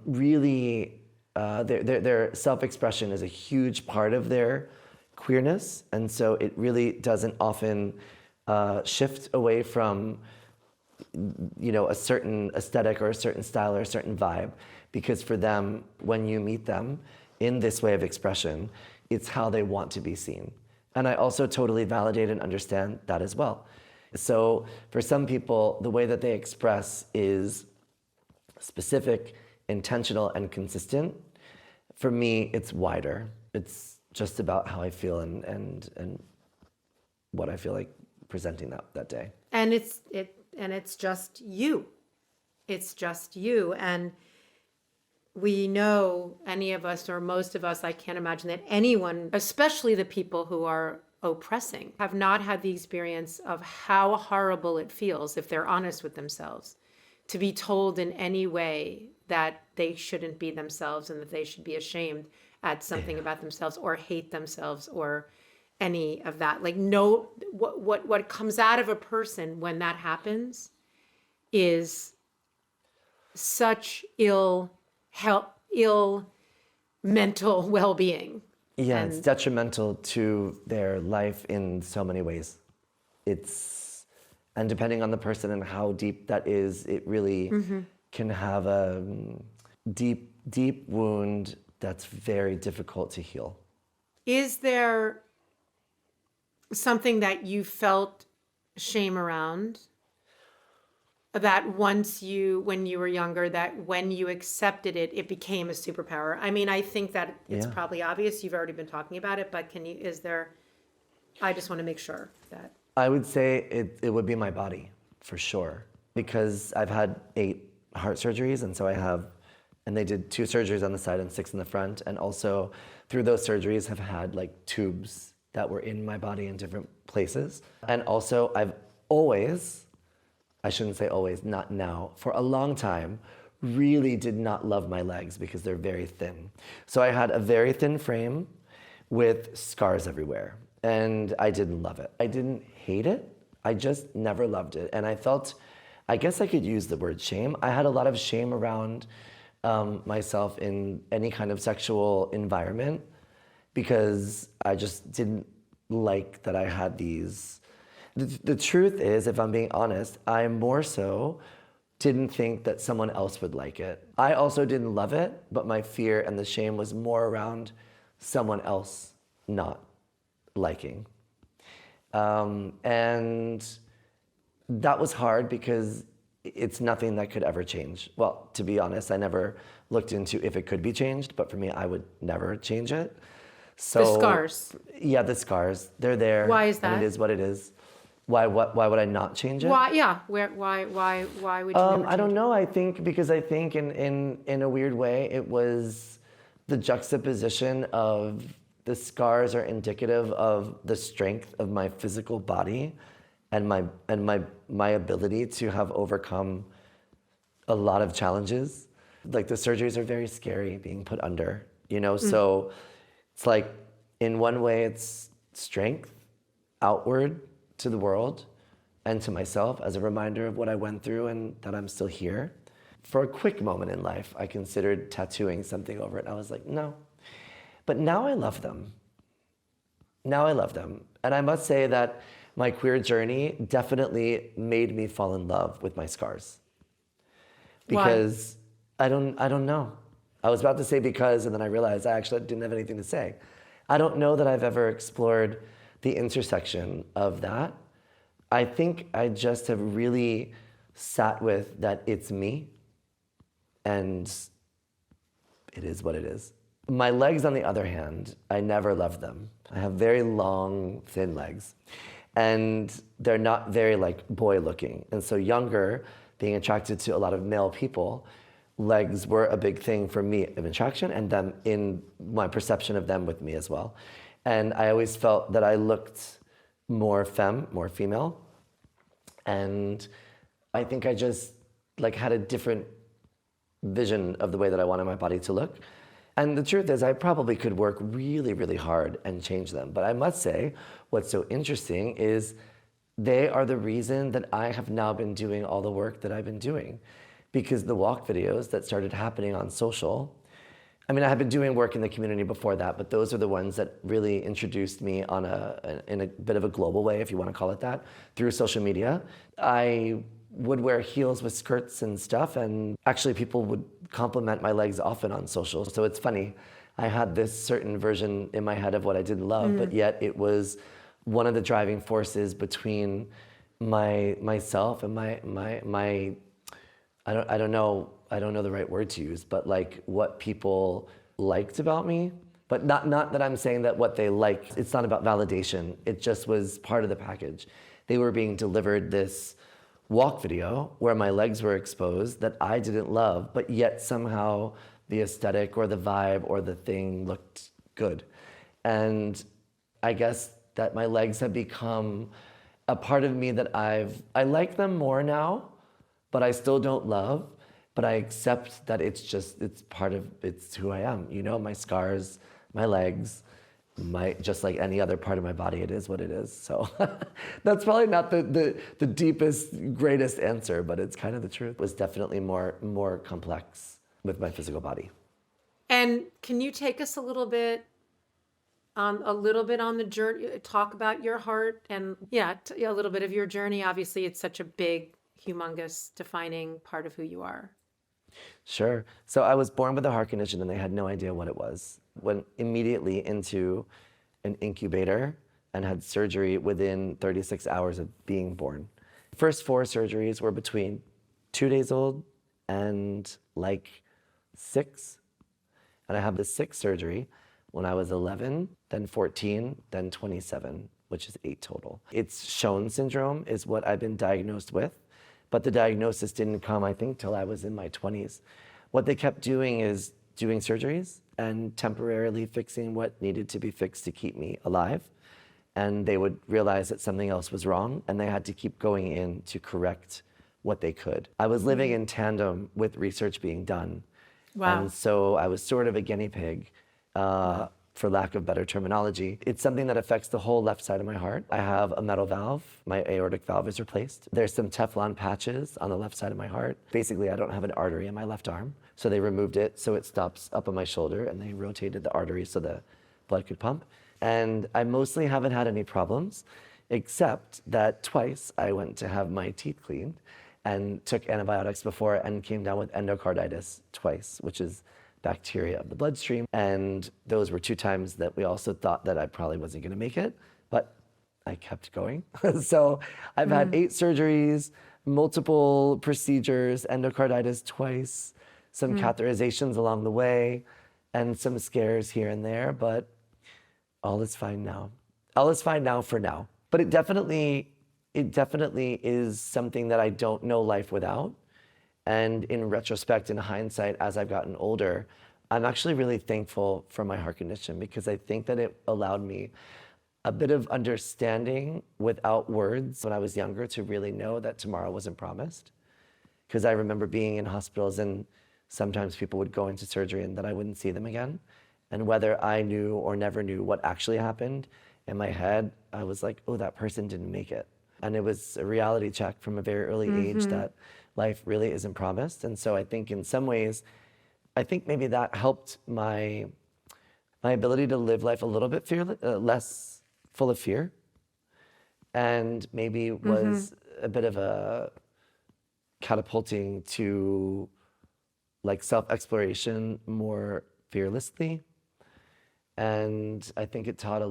really, their self-expression is a huge part of their queerness. And so it really doesn't often shift away from, you know, a certain aesthetic or a certain style or a certain vibe. Because for them, when you meet them in this way of expression, it's how they want to be seen. And I also totally validate and understand that as well. So for some people, the way that they express is specific, intentional, and consistent. For me, it's wider. It's just about how I feel and what I feel like presenting that day. And it's just you. It's just you. And we know, any of us or most of us, I can't imagine that anyone, especially the people who are oppressing, have not had the experience of how horrible it feels, if they're honest with themselves, to be told in any way that they shouldn't be themselves and that they should be ashamed at something about themselves or hate themselves or any of that. Like, no, what comes out of a person when that happens is such ill mental well-being. Yeah, it's detrimental to their life in so many ways. And depending on the person and how deep that is, it really can have a deep wound that's very difficult to heal. Is there something that you felt shame around, that once when you were younger, that when you accepted it, it became a superpower? I mean, I think that it's probably obvious. You've already been talking about it, but I just want to make sure that. I would say it would be my body, for sure. Because I've had 8 heart surgeries, and they did 2 surgeries on the side and 6 in the front. And also, through those surgeries, have had like tubes that were in my body in different places. And also, I've always, I shouldn't say always, not now, for a long time, really did not love my legs because they're very thin. So I had a very thin frame with scars everywhere. And I didn't love it. I didn't hate it. I just never loved it. And I guess I could use the word shame. I had a lot of shame around myself in any kind of sexual environment because I just didn't like that I had these. The truth is, if I'm being honest, I more so didn't think that someone else would like it. I also didn't love it, but my fear and the shame was more around someone else not liking. And that was hard because it's nothing that could ever change. Well, to be honest, I never looked into if it could be changed, but for me, I would never change it. So the scars. Yeah, the scars. They're there. Why is that? And it is what it is. Why would I not change it? Why? Yeah. Why would you? Never I don't know. I think in a weird way, it was the juxtaposition of the scars are indicative of the strength of my physical body and my ability to have overcome a lot of challenges. like the surgeries are very scary being put under, you know? So it's like, in one way, it's strength outward to the world and to myself as a reminder of what I went through and that I'm still here. For a quick moment in life, I considered tattooing something over it. I was like, no. But now I love them. Now I love them. And I must say that my queer journey definitely made me fall in love with my scars. Because I don't know. I was about to say because, and then I realized I actually didn't have anything to say. I don't know that I've ever explored the intersection of that. I think I just have really sat with that it's me and it is what it is. My legs, on the other hand, I never loved them. I have very long, thin legs, and they're not very like boy looking. And so younger, being attracted to a lot of male people, legs were a big thing for me of attraction and them in my perception of them with me as well. And I always felt that I looked more more female. And I think I just like had a different vision of the way that I wanted my body to look. And the truth is I probably could work really, really hard and change them. But I must say, what's so interesting is they are the reason that I have now been doing all the work that I've been doing. Because the walk videos that started happening on social, I mean, I had been doing work in the community before that, but those are the ones that really introduced me in a bit of a global way, if you want to call it that, through social media. I would wear heels with skirts and stuff, and actually people would compliment my legs often on social. So it's funny, I had this certain version in my head of what I didn't love, but yet it was one of the driving forces between myself and my I don't know the right word to use, but like what people liked about me. But not that I'm saying that what they liked, it's not about validation. It just was part of the package. They were being delivered this walk video where my legs were exposed that I didn't love, but yet somehow the aesthetic or the vibe or the thing looked good. And I guess that my legs have become a part of me that I like them more now, but I still don't love, but I accept that it's who I am. You know, my scars, my legs, just like any other part of my body, it is what it is. So that's probably not the deepest, greatest answer, but it's kind of the truth. It was definitely more complex with my physical body. And can you take us a little bit on the journey, talk about your heart and a little bit of your journey. Obviously it's such a big, humongous, defining part of who you are. Sure. So I was born with a heart condition and they had no idea what it was. Went immediately into an incubator and had surgery within 36 hours of being born. First 4 surgeries were between 2 days old and like 6. And I had the 6th surgery when I was 11, then 14, then 27, which is 8 total. It's Shown syndrome is what I've been diagnosed with. But the diagnosis didn't come, I think, till I was in my 20s. What they kept doing is doing surgeries and temporarily fixing what needed to be fixed to keep me alive. And they would realize that something else was wrong, and they had to keep going in to correct what they could. I was living in tandem with research being done. Wow. And so I was sort of a guinea pig, for lack of better terminology. It's something that affects the whole left side of my heart. I have a metal valve. My aortic valve is replaced. There's some Teflon patches on the left side of my heart. Basically, I don't have an artery in my left arm. So they removed it so it stops up on my shoulder, and they rotated the artery so the blood could pump. And I mostly haven't had any problems, except that twice I went to have my teeth cleaned and took antibiotics before and came down with endocarditis twice, which is bacteria of the bloodstream. And those were 2 times that we also thought that I probably wasn't going to make it, but I kept going. So I've had 8 surgeries, multiple procedures, endocarditis twice, some catheterizations along the way, and some scares here and there, but all is fine now. All is fine now for now. But it definitely is something that I don't know life without. And in retrospect, in hindsight, as I've gotten older, I'm actually really thankful for my heart condition because I think that it allowed me a bit of understanding without words when I was younger to really know that tomorrow wasn't promised. Because I remember being in hospitals and sometimes people would go into surgery and then I wouldn't see them again. And whether I knew or never knew what actually happened, in my head, I was like, oh, that person didn't make it. And it was a reality check from a very early age that life really isn't promised. And so I think in some ways, I think maybe that helped my ability to live life a little bit less full of fear, and maybe was a bit of a catapulting to like self-exploration more fearlessly. And I think it taught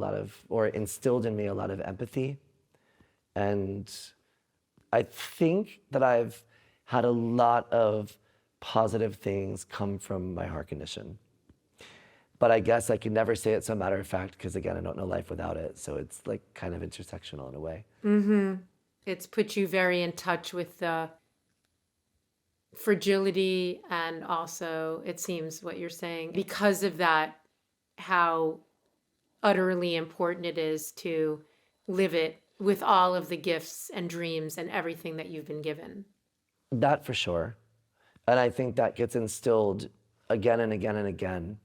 or instilled in me a lot of empathy. And I think that I've had a lot of positive things come from my heart condition. But I guess I can never say it so matter of fact, because again, I don't know life without it. So it's like kind of intersectional in a way. It's put you very in touch with the fragility, and also, it seems what you're saying, because of that, how utterly important it is to live it with all of the gifts and dreams and everything that you've been given. That for sure. And I think that gets instilled again and again and again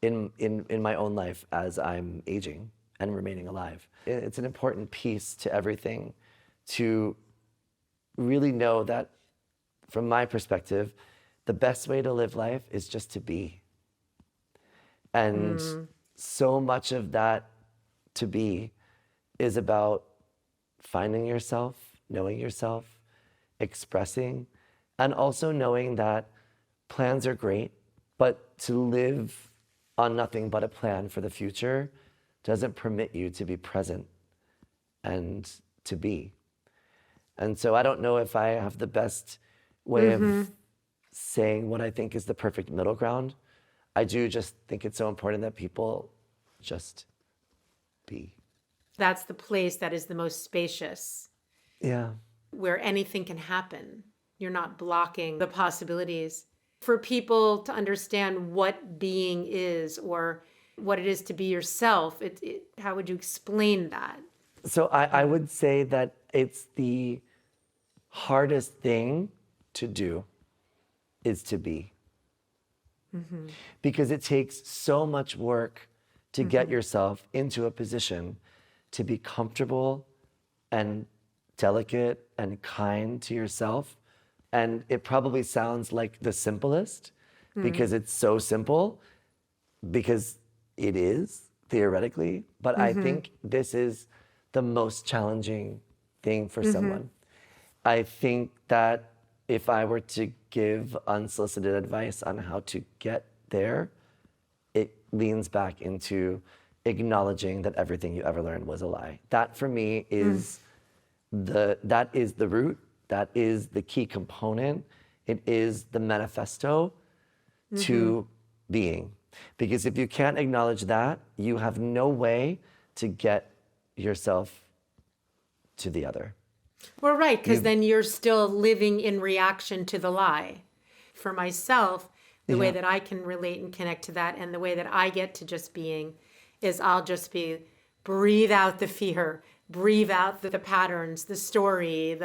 in my own life as I'm aging and remaining alive. It's an important piece to everything to really know that, from my perspective, the best way to live life is just to be. And so much of that to be is about finding yourself, knowing yourself, expressing, and also knowing that plans are great, but to live on nothing but a plan for the future doesn't permit you to be present and to be. And so I don't know if I have the best way of saying what I think is the perfect middle ground. I do just think it's so important that people just be. That's the place that is the most spacious. Yeah. Where anything can happen. You're not blocking the possibilities. For people to understand what being is or what it is to be yourself, how would you explain that? So I would say that it's the hardest thing to do is to be. Because it takes so much work to get yourself into a position to be comfortable and delicate and kind to yourself. And it probably sounds like the simplest because it's so simple, because it is theoretically, but I think this is the most challenging thing for someone. I think that if I were to give unsolicited advice on how to get there, it leans back into acknowledging that everything you ever learned was a lie. That for me is that is the root. That is the key component. It is the manifesto to being. Because if you can't acknowledge that, you have no way to get yourself to the other. Well, right, because then you're still living in reaction to the lie. For myself, the way that I can relate and connect to that, and the way that I get to just being, is I'll just breathe out the fear, breathe out the patterns, the story,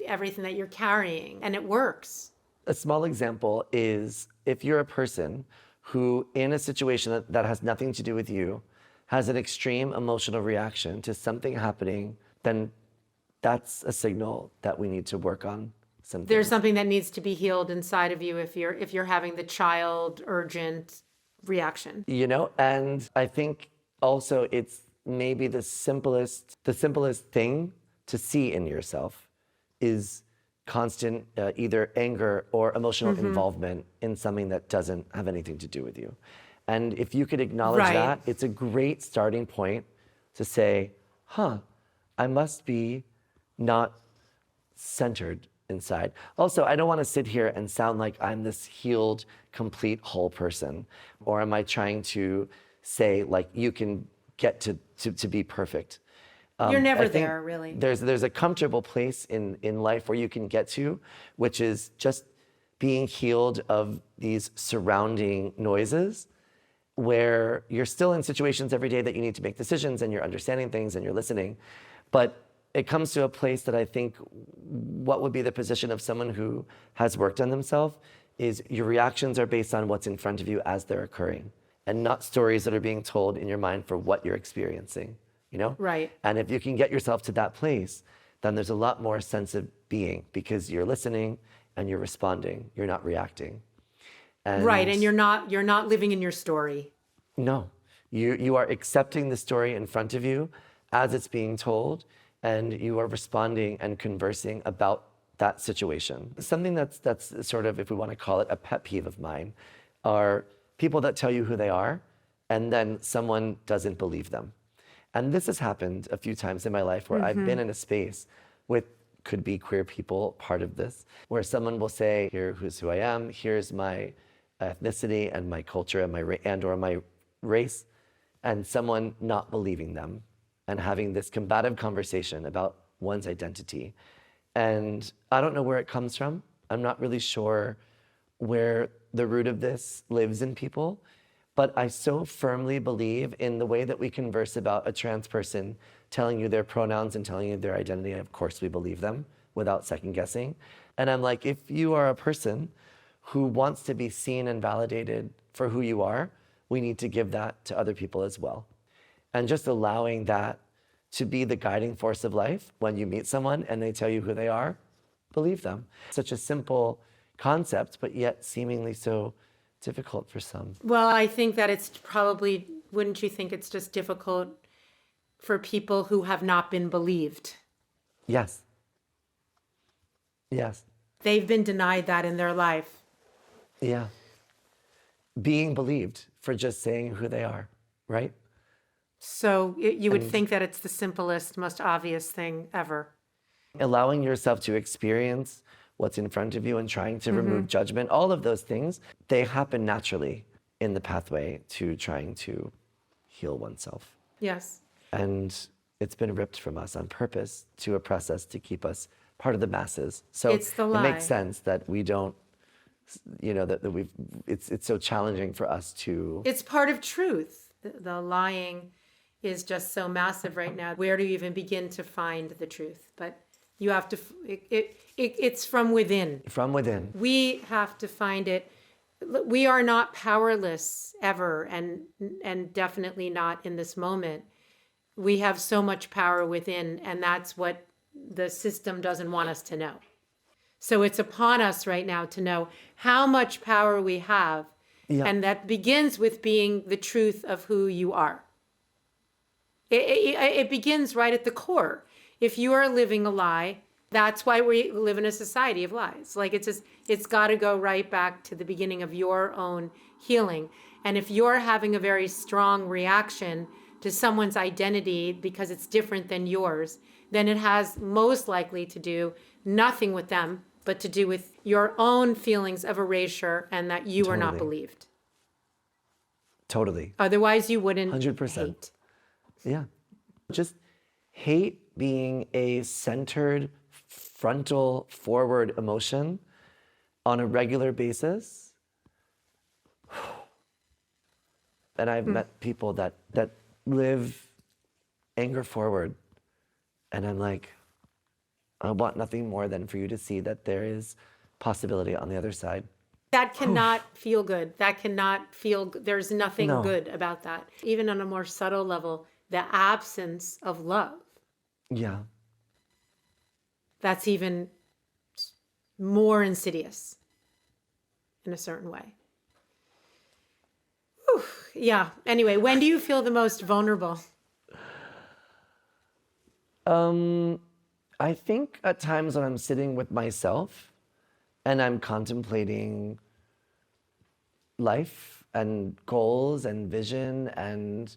everything that you're carrying, and it works. A small example is if you're a person who, in a situation that has nothing to do with you, has an extreme emotional reaction to something happening, then that's a signal that we need to work on something. There's something that needs to be healed inside of you if you're having the child urgent reaction. And I think also it's maybe the simplest thing to see in yourself is constant either anger or emotional involvement in something that doesn't have anything to do with you. And if you could acknowledge that, it's a great starting point to say, I must be not centered inside. Also, I don't want to sit here and sound like I'm this healed, complete, whole person. Or am I trying to say, like, you can get to be perfect? You're never there, really. There's a comfortable place in life where you can get to, which is just being healed of these surrounding noises, where you're still in situations every day that you need to make decisions and you're understanding things and you're listening. But it comes to a place that I think what would be the position of someone who has worked on themselves is your reactions are based on what's in front of you as they're occurring, and not stories that are being told in your mind for what you're experiencing, you know? Right. And if you can get yourself to that place, then there's a lot more sense of being, because you're listening and you're responding, you're not reacting. Right, and you're not living in your story. No, you are accepting the story in front of you as it's being told, and you are responding and conversing about that situation. Something that's sort of, if we want to call it a pet peeve of mine, are people that tell you who they are, and then someone doesn't believe them. And this has happened a few times in my life where I've been in a space with, could be queer people, part of this, where someone will say, here's who I am, here's my ethnicity and my culture and or my race, and someone not believing them and having this combative conversation about one's identity. And I don't know where it comes from. I'm not really sure where the root of this lives in people, but I so firmly believe in the way that we converse about a trans person telling you their pronouns and telling you their identity. And of course, we believe them without second guessing. And I'm like, if you are a person who wants to be seen and validated for who you are, we need to give that to other people as well. And just allowing that to be the guiding force of life. When you meet someone and they tell you who they are, believe them. Such a simple concept, but yet seemingly so difficult for some. Well, I think that it's probably, wouldn't you think it's just difficult for people who have not been believed? Yes. Yes. They've been denied that in their life. Yeah. Being believed for just saying who they are, right? So you would think that it's the simplest, most obvious thing ever. Allowing yourself to experience what's in front of you and trying to remove judgment, all of those things, they happen naturally in the pathway to trying to heal oneself. Yes. And it's been ripped from us on purpose to oppress us, to keep us part of the masses. So It's the lie. it makes sense that we don't, that it's so challenging for us to. It's part of truth. The lying is just so massive right now. Where do you even begin to find the truth? But you have to, it's from within. From within. We have to find it. We are not powerless ever, and definitely not in this moment. We have so much power within, and that's what the system doesn't want us to know. So it's upon us right now to know how much power we have. Yeah. And that begins with being the truth of who you are. It begins right at the core. If you are living a lie, that's why we live in a society of lies. Like it's got to go right back to the beginning of your own healing. And if you're having a very strong reaction to someone's identity because it's different than yours, then it has most likely to do nothing with them, but to do with your own feelings of erasure and that you are not Totally. believed. Totally. Otherwise, you wouldn't 100%. hate. Yeah. Just hate being a centered, frontal, forward emotion on a regular basis. And I've met people that live anger forward. And I'm like, I want nothing more than for you to see that there is possibility on the other side. That cannot feel good. That cannot feel, there's nothing No. good about that. Even on a more subtle level, the absence of love, Yeah. that's even more insidious in a certain way. Whew. Yeah. Anyway, when do you feel the most vulnerable? I think at times when I'm sitting with myself and I'm contemplating life and goals and vision and,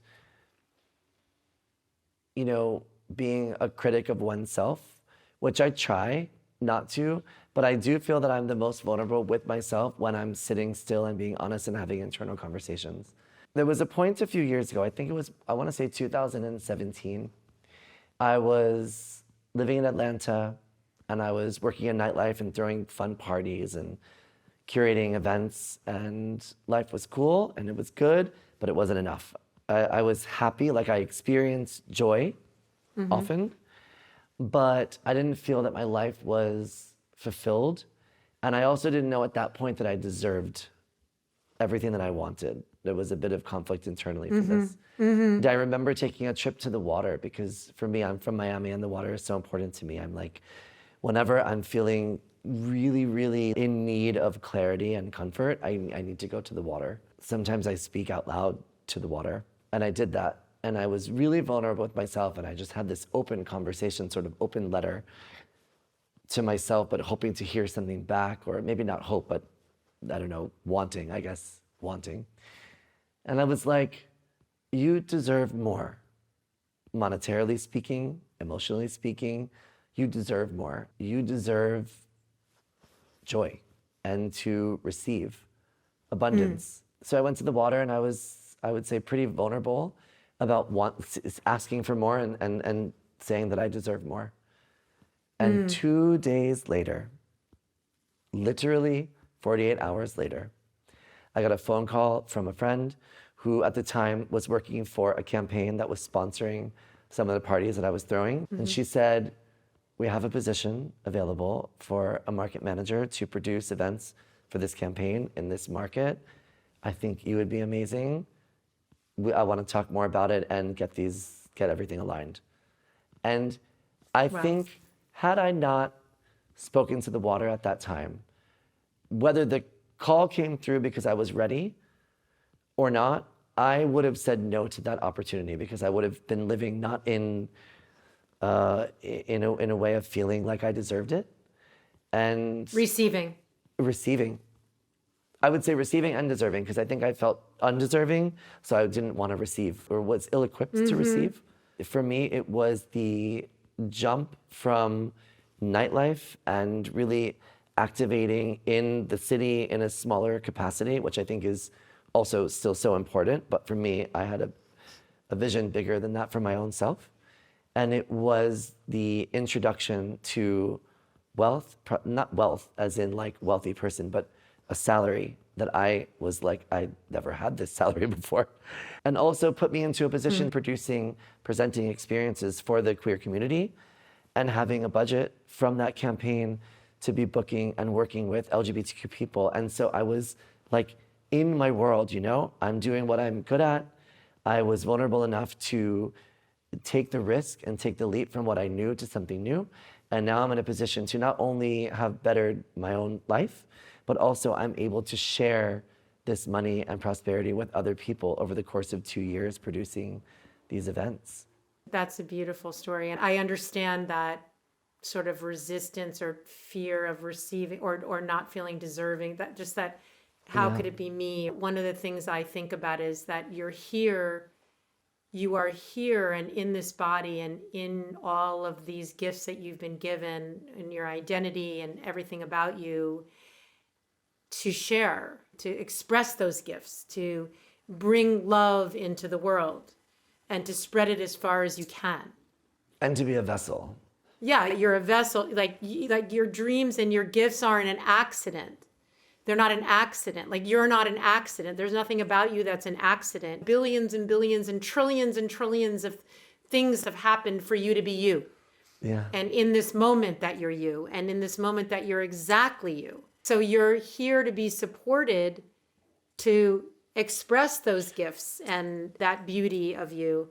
being a critic of oneself, which I try not to, but I do feel that I'm the most vulnerable with myself when I'm sitting still and being honest and having internal conversations. There was a point a few years ago, I think it was, I want to say 2017. I was living in Atlanta and I was working in nightlife and throwing fun parties and curating events, and life was cool and it was good, but it wasn't enough. I was happy, like I experienced joy often, but I didn't feel that my life was fulfilled And I also didn't know at that point that I deserved everything that I wanted. There was a bit of conflict internally for this. I remember taking a trip to the water because for me, I'm from Miami and the water is so important to me. I'm like, whenever I'm feeling really, really in need of clarity and comfort, I need to go to the water. Sometimes I speak out loud to the water, and I did that. And I was really vulnerable with myself, and I just had this open conversation, sort of open letter to myself, but hoping to hear something back, or maybe not hope, but I don't know, wanting. And I was like, you deserve more. Monetarily speaking, emotionally speaking, you deserve more. You deserve joy and to receive abundance. So I went to the water and I was, I would say, pretty vulnerable about asking for more and saying that I deserve more. And 2 days later, literally 48 hours later, I got a phone call from a friend who at the time was working for a campaign that was sponsoring some of the parties that I was throwing. And she said, we have a position available for a market manager to produce events for this campaign in this market. I think you would be amazing. I want to talk more about it and get everything aligned. And I think had I not spoken to the water at that time, whether the call came through because I was ready or not, I would have said no to that opportunity because I would have been living not in a way of feeling like I deserved it and Receiving. I would say receiving and deserving because I think I felt undeserving, so I didn't want to receive or was ill-equipped to receive. For me, it was the jump from nightlife and really activating in the city in a smaller capacity, which I think is also still so important. But for me, I had a vision bigger than that for my own self. And it was the introduction to wealth, not wealth as in like wealthy person, but a salary that I was like, I never had this salary before. And also put me into a position presenting experiences for the queer community and having a budget from that campaign to be booking and working with LGBTQ people. And so I was like in my world, you know, I'm doing what I'm good at. I was vulnerable enough to take the risk and take the leap from what I knew to something new. And now I'm in a position to not only have bettered my own life, but also I'm able to share this money and prosperity with other people over the course of 2 years producing these events. That's a beautiful story. And I understand that sort of resistance or fear of receiving or not feeling deserving, that how could it be me? One of the things I think about is that you are here and in this body and in all of these gifts that you've been given and your identity and everything about you to share, to express those gifts, to bring love into the world and to spread it as far as you can. And to be a vessel. Yeah, you're a vessel. Like your dreams and your gifts aren't an accident. They're not an accident. Like you're not an accident. There's nothing about you that's an accident. Billions and billions and trillions of things have happened for you to be you. Yeah. And in this moment that you're you, and in this moment that you're exactly you. So you're here to be supported to express those gifts and that beauty of you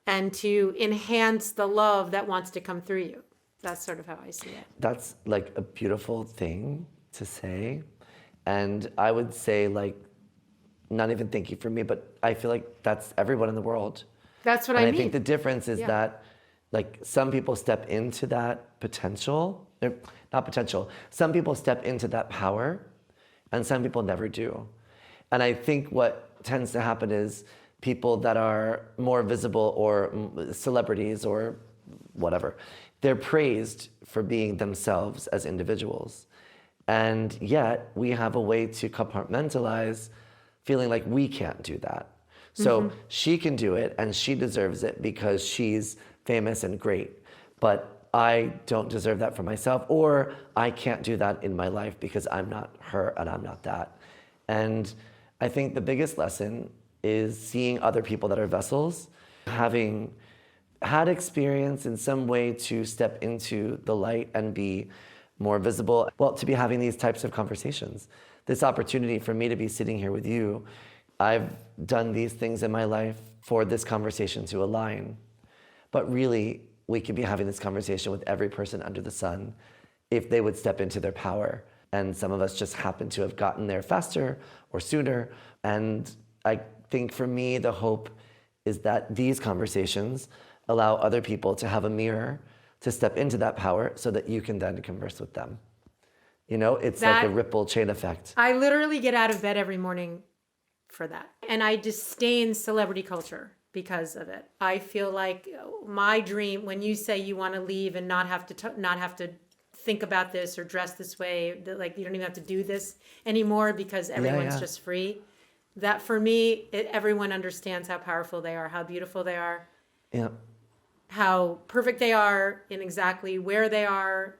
and to enhance the love that wants to come through you. That's sort of how I see it. That's like a beautiful thing to say. And I would say like, not even thank you for me, but I feel like that's everyone in the world. That's what I mean. I think the difference is that like some people step into that potential, not potential, some people step into that power and some people never do. And I think what tends to happen is people that are more visible or celebrities or whatever, they're praised for being themselves as individuals. And yet we have a way to compartmentalize feeling like we can't do that. So she can do it and she deserves it because she's famous and great, but I don't deserve that for myself, or I can't do that in my life because I'm not her and I'm not that. And I think the biggest lesson is seeing other people that are vessels, having had experience in some way to step into the light and be more visible. Well, to be having these types of conversations, this opportunity for me to be sitting here with you, I've done these things in my life for this conversation to align. But really, we could be having this conversation with every person under the sun if they would step into their power. And some of us just happen to have gotten there faster or sooner. And I think for me, the hope is that these conversations allow other people to have a mirror to step into that power so that you can then converse with them. You know, it's like a ripple chain effect. I literally get out of bed every morning for that. And I disdain celebrity culture because of it. I feel like my dream, when you say you want to leave and not have to think about this or dress this way, that like you don't even have to do this anymore because everyone's just free. That for me, everyone understands how powerful they are, how beautiful they are, how perfect they are in exactly where they are,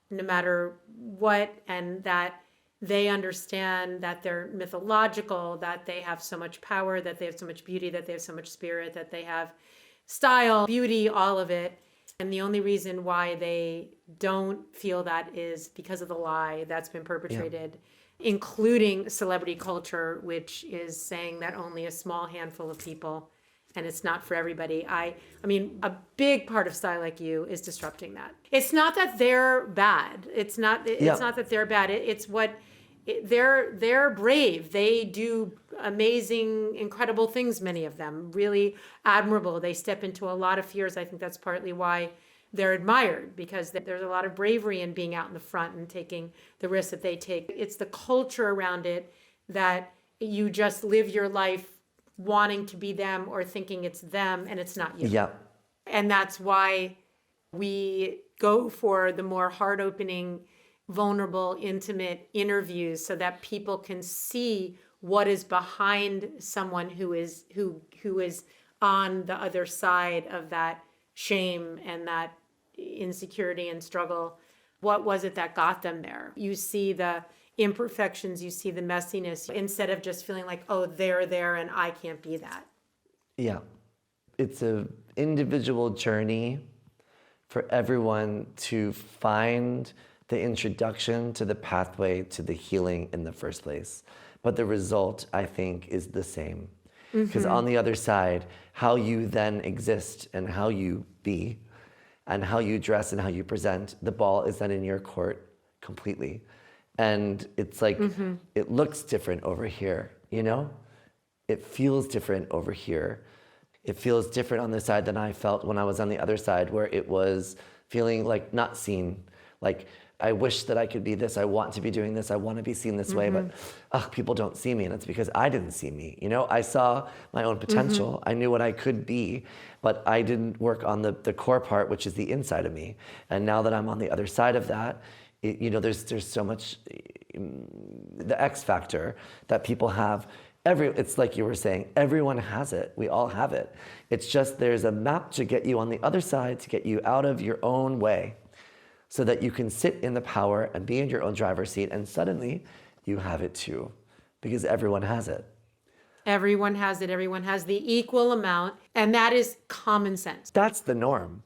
no matter what, and that they understand that they're mythological, that they have so much power, that they have so much beauty, that they have so much spirit, that they have style, beauty, all of it. And the only reason why they don't feel that is because of the lie that's been perpetrated, including celebrity culture, which is saying that only a small handful of people, and it's not for everybody. I mean, a big part of Style Like You is disrupting that. It's not that they're bad. It's not that they're bad. It's what they're brave. They do amazing, incredible things, many of them, really admirable. They step into a lot of fears. I think that's partly why they're admired, because there's a lot of bravery in being out in the front and taking the risks that they take. It's the culture around it that you just live your life wanting to be them or thinking it's them and it's not you. Yeah. And that's why we go for the more heart-opening, vulnerable, intimate interviews so that people can see what is behind someone who is on the other side of that shame and that insecurity and struggle. What was it that got them there? You see the imperfections, you see the messiness, instead of just feeling like, oh, they're there and I can't be that. Yeah. It's an individual journey for everyone to find the introduction to the pathway to the healing in the first place. But the result, I think, is the same. Because on the other side, how you then exist and how you be and how you dress and how you present, the ball is then in your court completely. And it's like, it looks different over here, you know? It feels different over here. It feels different on the side than I felt when I was on the other side, where it was feeling like not seen. Like, I wish that I could be this. I want to be doing this. I want to be seen this way, but people don't see me. And it's because I didn't see me. You know, I saw my own potential. I knew what I could be, but I didn't work on the core part, which is the inside of me. And now that I'm on the other side of that, you know, there's so much, the X factor that people have. It's like you were saying, everyone has it. We all have it. It's just there's a map to get you on the other side, to get you out of your own way, so that you can sit in the power and be in your own driver's seat, and suddenly you have it too, because everyone has it. Everyone has it. Everyone has the equal amount, and that is common sense. That's the norm.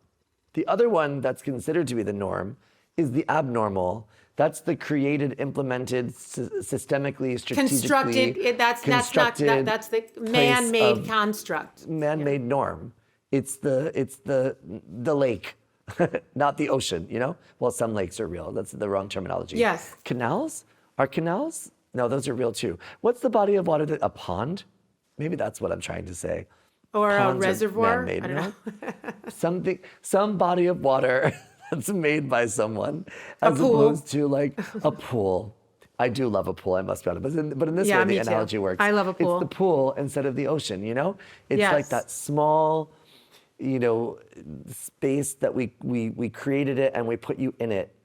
The other one that's considered to be the norm is the abnormal. That's the created, implemented, systemically, strategically constructed. That's the man-made construct. Man-made norm. It's the lake. Not the ocean, you know? Well, some lakes are real. That's the wrong terminology. Yes. Canals? Are canals? No, those are real too. What's the body of water a pond? Maybe that's what I'm trying to say. Or Ponds a reservoir? man-made, I don't know. Some body of water that's made by someone, as opposed to like a pool. I do love a pool, I must be honest. But in this way, the analogy works. I love a pool. It's the pool instead of the ocean, you know? It's like that small, you know, space that we created it and we put you in it,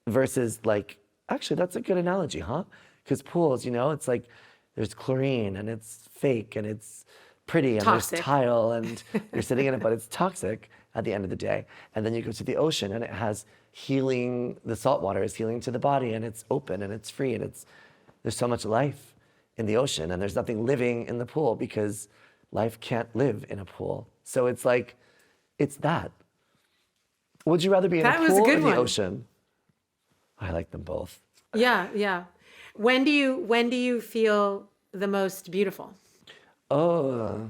versus like, actually, that's a good analogy, huh? Because pools, you know, it's like there's chlorine and it's fake and it's pretty and toxic. There's tile and you're sitting in it, but it's toxic at the end of the day. And then you go to the ocean and it has healing, the salt water is healing to the body, and it's open and it's free, and there's so much life in the ocean, and there's nothing living in the pool because life can't live in a pool. So it's like, it's that. Would you rather be in a pool or the ocean? I like them both. Yeah, yeah. When do you feel the most beautiful? Oh,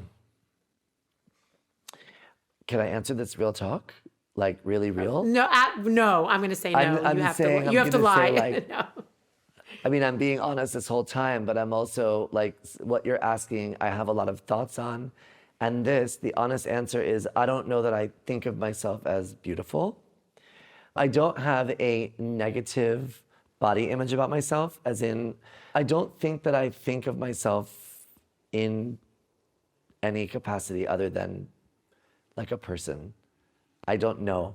can I answer this real talk? Like really real? No, no. I'm going to say no. I'm You have saying to. I'm You have to gonna say lie. like No. I mean, I'm being honest this whole time, but I'm also like what you're asking, I have a lot of thoughts on. And the honest answer is I don't know that I think of myself as beautiful. I don't have a negative body image about myself, as in, I don't think that I think of myself in any capacity other than like a person. I don't know.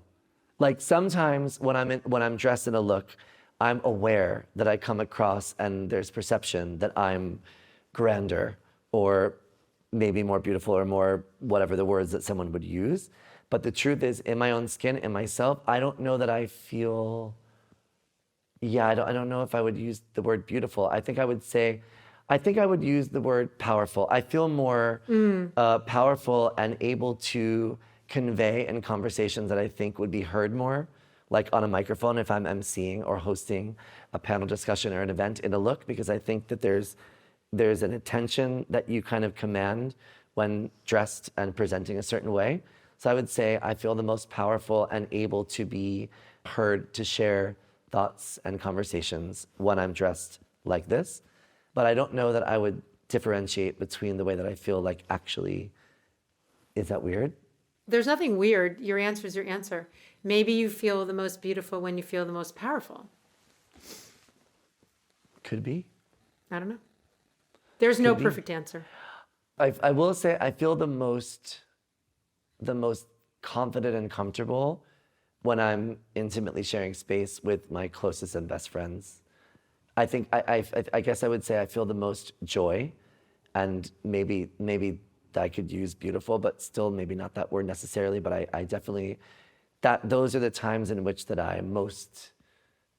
Like sometimes when I'm dressed in a look, I'm aware that I come across and there's perception that I'm grander or maybe more beautiful or more whatever the words that someone would use. But the truth is, in my own skin, in myself, I don't know that I feel. Yeah, I don't know if I would use the word beautiful. I think I would use the word powerful. I feel more powerful and able to convey in conversations that I think would be heard more, like on a microphone if I'm emceeing or hosting a panel discussion or an event in a look, because I think that there's an attention that you kind of command when dressed and presenting a certain way. So I would say I feel the most powerful and able to be heard to share thoughts and conversations when I'm dressed like this. But I don't know that I would differentiate between the way that I feel like actually. Is that weird? There's nothing weird. Your answer is your answer. Maybe you feel the most beautiful when you feel the most powerful. Could be. I don't know. There's no be. perfect answer. I will say I feel the most confident and comfortable when I'm intimately sharing space with my closest and best friends. I think I guess I would say I feel the most joy, and maybe I could use beautiful, but still maybe not that word necessarily. But I definitely those are the times in which that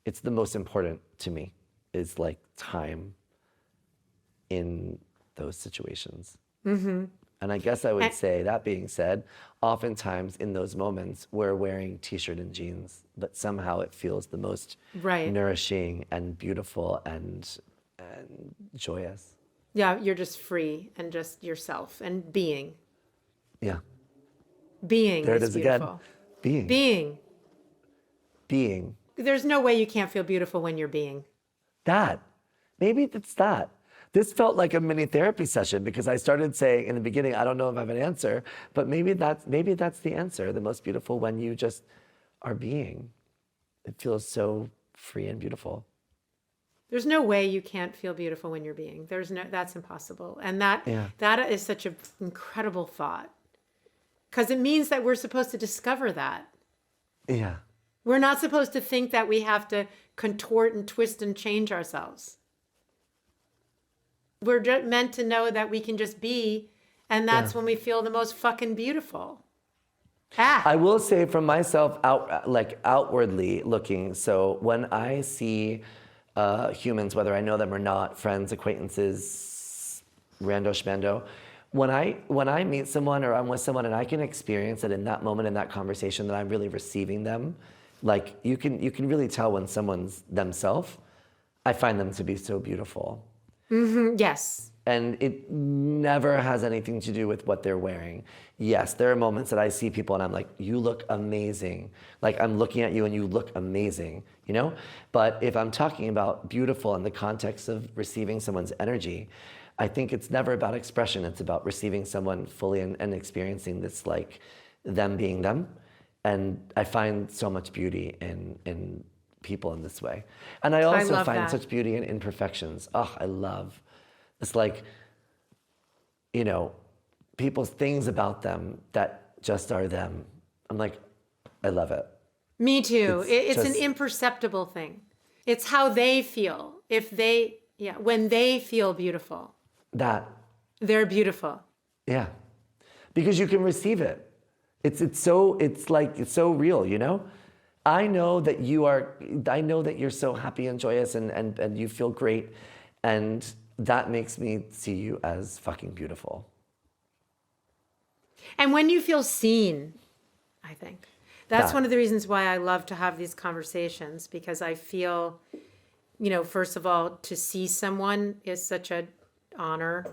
it's the most important to me, is like time in those situations. Mm-hmm. And I guess I would say, that being said, oftentimes in those moments, we're wearing t-shirt and jeans, but somehow it feels the most nourishing and beautiful and joyous. Yeah, you're just free and just yourself and being. Yeah. Being there it is is beautiful. Again. Being. There's no way you can't feel beautiful when you're being. Maybe it's that. This felt like a mini therapy session because I started saying in the beginning, I don't know if I have an answer, but maybe that's the answer. The most beautiful when you just are being. It feels so free and beautiful. There's no way you can't feel beautiful when you're being. That's impossible. And that is such an incredible thought. Because it means that we're supposed to discover that. Yeah. We're not supposed to think that we have to contort and twist and change ourselves. We're just meant to know that we can just be, and that's when we feel the most fucking beautiful. I will say from myself, outwardly looking, so when I see humans, whether I know them or not, friends, acquaintances, rando schmando, when I meet someone or I'm with someone and I can experience that in that moment, in that conversation, that I'm really receiving them, like you can really tell when someone's themselves. I find them to be so beautiful. Mm-hmm. Yes. And it never has anything to do with what they're wearing. Yes, there are moments that I see people and I'm like, you look amazing. Like I'm looking at you and you look amazing, you know? But if I'm talking about beautiful in the context of receiving someone's energy, I think it's never about expression. It's about receiving someone fully and experiencing this, like them being them. And I find so much beauty in people in this way. And I also find such beauty in imperfections. Oh, I love. It's like, you know, people's things about them that just are them. I'm like, I love it. Me too. It's an imperceptible thing. It's how they feel. When they feel beautiful. They're beautiful. Yeah. Because you can receive it. It's so real, you know? I know that you're so happy and joyous and you feel great, and that makes me see you as fucking beautiful. And when you feel seen, I think That's That. one of the reasons why I love to have these conversations, because I feel, you know, first of all, to see someone is such an honor.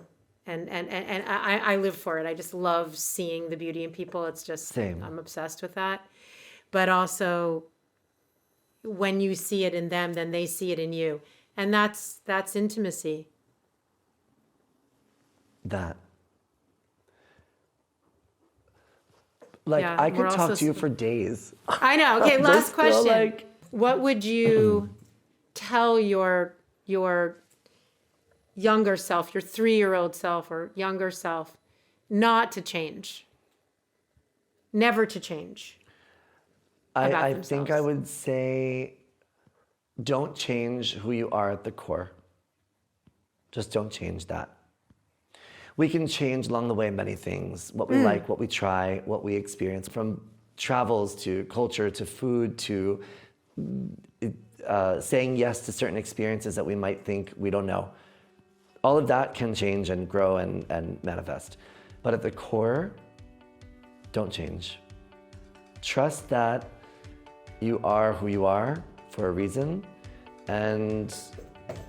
And I live for it. I just love seeing the beauty in people. It's just, Same. I'm obsessed with that. But also, when you see it in them, then they see it in you. And that's intimacy. That. Like, Yeah, I we're could talk also to you for days. I know. Okay, Just last feel question. like- What would you tell your younger self, your 3-year-old self or younger self, not to change? Never to change. About I think I themselves. would say, don't change who you are at the core. Just don't change that. We can change along the way many things, what we like, what we try, what we experience, from travels to culture to food to saying yes to certain experiences that we might think we don't know. All of that can change and grow and manifest. But at the core, don't change. Trust that you are who you are for a reason, and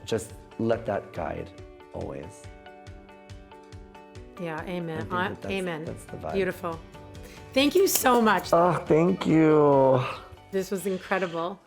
just let that guide always. Yeah, amen. I think Amen. that's the vibe. Beautiful. Thank you so much. Oh, thank you. This was incredible.